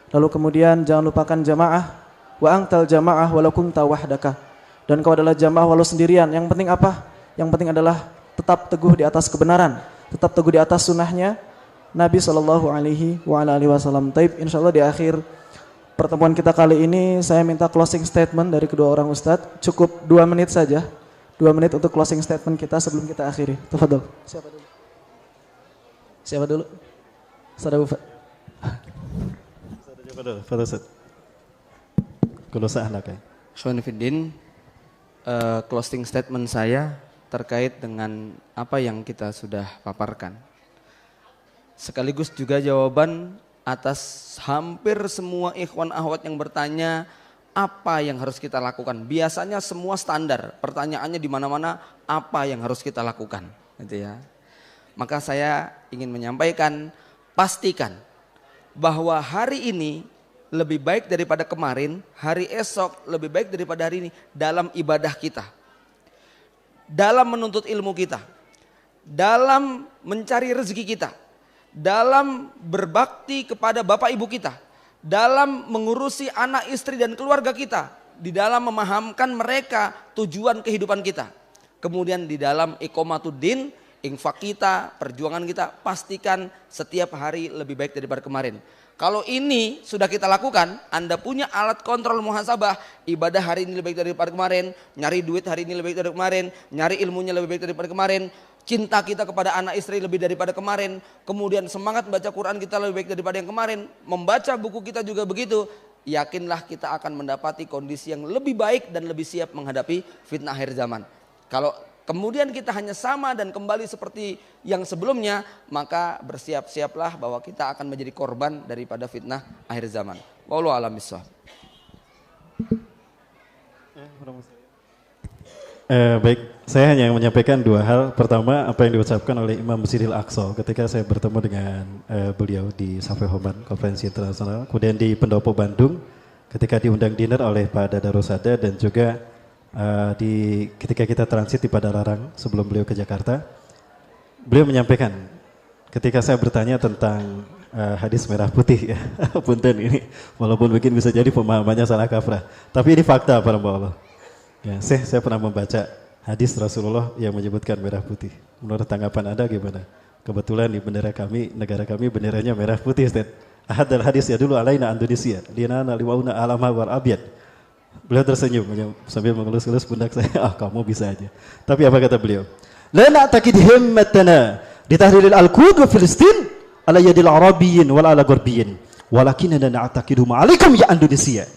Lalu kemudian jangan lupakan jamaah, wa angtal jamaah walau kunta wahdaka. Dan kau adalah jamaah walau sendirian. Yang penting apa? Yang penting adalah tetap teguh di atas kebenaran, tetap teguh di atas sunnahnya Nabi SAW. Taib, insya Allah di akhir pertemuan kita kali ini saya minta closing statement dari kedua orang ustadz. Cukup 2 menit saja, 2 menit untuk closing statement kita sebelum kita akhiri. Tafadhol. Siapa dulu? Ustaz Abu Fat. Fadhol Ustaz. Kalau sahlah kayak. Khonifuddin, closing statement saya terkait dengan apa yang kita sudah paparkan. Sekaligus juga jawaban atas hampir semua ikhwan akhwat yang bertanya apa yang harus kita lakukan. Biasanya semua standar, pertanyaannya di mana-mana apa yang harus kita lakukan, gitu ya. Maka saya ingin menyampaikan, pastikan bahwa hari ini lebih baik daripada kemarin, hari esok lebih baik daripada hari ini dalam ibadah kita, dalam menuntut ilmu kita, dalam mencari rezeki kita, dalam berbakti kepada bapak ibu kita, dalam mengurusi anak istri dan keluarga kita, di dalam memahamkan mereka tujuan kehidupan kita. Kemudian di dalam iqomatuddin, infak kita, perjuangan kita, pastikan setiap hari lebih baik daripada kemarin. Kalau ini sudah kita lakukan, Anda punya alat kontrol muhasabah, ibadah hari ini lebih baik daripada kemarin, nyari duit hari ini lebih baik daripada kemarin, nyari ilmunya lebih baik daripada kemarin, cinta kita kepada anak istri lebih daripada kemarin, kemudian semangat baca Quran kita lebih baik daripada yang kemarin, membaca buku kita juga begitu. Yakinlah kita akan mendapati kondisi yang lebih baik dan lebih siap menghadapi fitnah akhir zaman. Kalau kemudian kita hanya sama dan kembali seperti yang sebelumnya, maka bersiap-siaplah bahwa kita akan menjadi korban daripada fitnah akhir zaman. Wallahu a'lam bishawab. Baik, saya hanya menyampaikan 2 hal. Pertama, apa yang diucapkan oleh Imam Masjidil Aqsa ketika saya bertemu dengan beliau di Safai Homan, konferensi internasional. Kemudian di Pendopo Bandung, ketika diundang dinner oleh Pak Dada Rosada, dan juga ketika kita transit di Padalarang sebelum beliau ke Jakarta, beliau menyampaikan ketika saya bertanya tentang hadis merah putih, ya, punten ini, walaupun mungkin bisa jadi pemahamannya salah kaprah, tapi ini fakta para Allah. Ya, saya pernah membaca hadis Rasulullah yang menyebutkan merah putih. Menurut tanggapan Anda gimana? Kebetulan di bendera kami, negara kami benderanya merah putih, Ustaz. Ahad al hadis ya dulu alaina Indonesia, liana liwauna alama war abyad. Beliau tersenyum sambil mengelus-elus pundak saya. Kamu bisa aja. Tapi apa kata beliau? La na'taqid himmatana di tahlil al-Quds wa Filistin ala yadil Arabiyyin wal ala Gharbiyyin, walakinna na'taqidu ma'alikum ya Indonesia.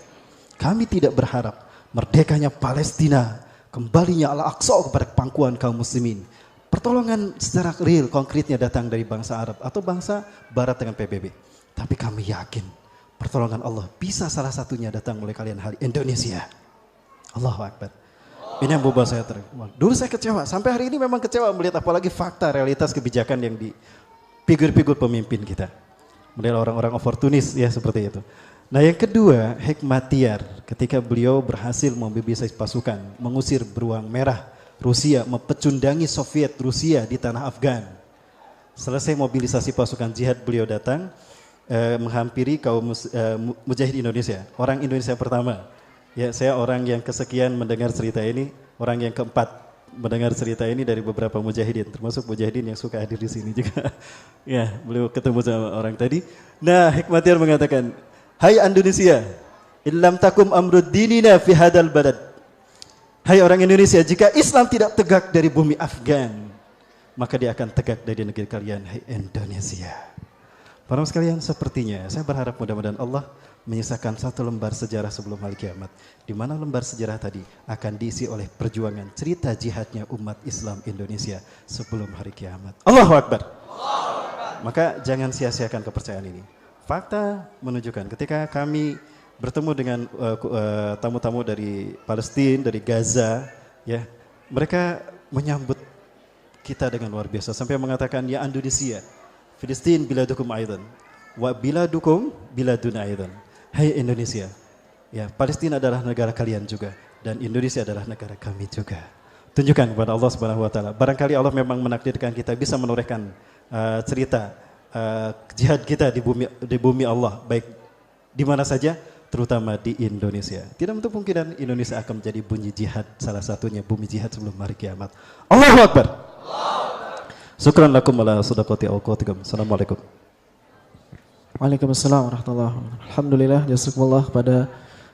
Kami tidak berharap merdekanya Palestina, kembalinya Al-Aqsa kepada pangkuan kaum muslimin. Pertolongan secara real, konkretnya datang dari bangsa Arab atau bangsa Barat dengan PBB. Tapi kami yakin pertolongan Allah bisa salah satunya datang mulai kalian hari Indonesia. Allahu Akbar. Ini yang membuat saya dulu saya kecewa, sampai hari ini memang kecewa melihat apalagi fakta realitas kebijakan yang di figur-figur pemimpin kita. Model orang-orang oportunis ya seperti itu. Nah yang kedua, Hekmatyar ketika beliau berhasil mobilisasi pasukan, mengusir beruang merah Rusia, mempecundangi Soviet Rusia di tanah Afgan. Selesai mobilisasi pasukan jihad, beliau datang menghampiri kaum mujahid Indonesia, orang Indonesia pertama. Ya, saya orang yang kesekian mendengar cerita ini, orang yang keempat mendengar cerita ini dari beberapa mujahidin, termasuk mujahidin yang suka hadir di sini juga. Ya, beliau ketemu sama orang tadi. Nah, Hekmatyar mengatakan, hai Indonesia, illam takum amrud dinina fi hadal balad. Hai orang Indonesia, jika Islam tidak tegak dari bumi Afgan, maka dia akan tegak dari negeri kalian, hai Indonesia. Para sekalian, sepertinya saya berharap mudah-mudahan Allah menyisakan satu lembar sejarah sebelum hari kiamat, di mana lembar sejarah tadi akan diisi oleh perjuangan cerita jihadnya umat Islam Indonesia sebelum hari kiamat. Allahu Akbar. Maka jangan sia-siakan kepercayaan ini. Fakta menunjukkan ketika kami bertemu dengan tamu-tamu dari Palestina, dari Gaza, ya. Mereka menyambut kita dengan luar biasa sampai mengatakan ya Indonesia, Filistin biladukum aidan, wa biladukum biladuna aidan. Hai Indonesia, ya Palestina adalah negara kalian juga dan Indonesia adalah negara kami juga. Tunjukkan kepada Allah Subhanahu wa taala. Barangkali Allah memang menakdirkan kita bisa menorehkan cerita jihad kita di bumi Allah, baik di mana saja, terutama di Indonesia. Tidak untuk kemungkinan Indonesia akan menjadi bunyi jihad, salah satunya bumi jihad sebelum hari kiamat. Allahu Akbar. Syukran lakum ala sadaqati awqatikum. Assalamualaikum. Waalaikumsalam warahmatullahi wabarakatuh. Alhamdulillah, jazakumullah kepada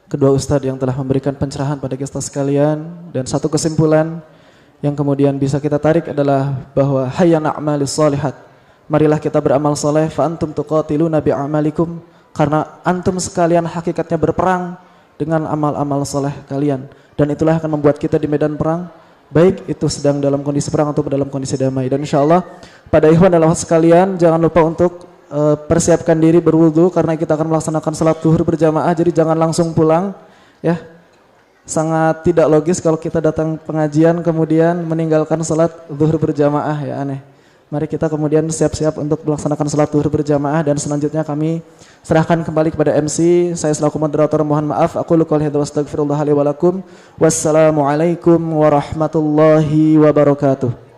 kedua ustadz yang telah memberikan pencerahan pada kita sekalian, dan satu kesimpulan yang kemudian bisa kita tarik adalah bahwa hayya na'malis shalihat. Marilah kita beramal soleh, fa antum tuqatiluna bi amalikum, karena antum sekalian hakikatnya berperang dengan amal-amal soleh kalian, dan itulah akan membuat kita di medan perang, baik itu sedang dalam kondisi perang atau dalam kondisi damai. Dan insyaallah pada ikhwan dan akhwat sekalian, jangan lupa untuk persiapkan diri berwudu karena kita akan melaksanakan salat zuhur berjamaah, jadi jangan langsung pulang ya. Sangat tidak logis kalau kita datang pengajian kemudian meninggalkan salat zuhur berjamaah, ya aneh. Mari kita kemudian siap-siap untuk melaksanakan salat zuhur berjamaah, dan selanjutnya kami serahkan kembali kepada MC. Saya selaku moderator mohon maaf. Aku qouli hadza wa astaghfirullah li wa lakum. Wassalamualaikum warahmatullahi wabarakatuh.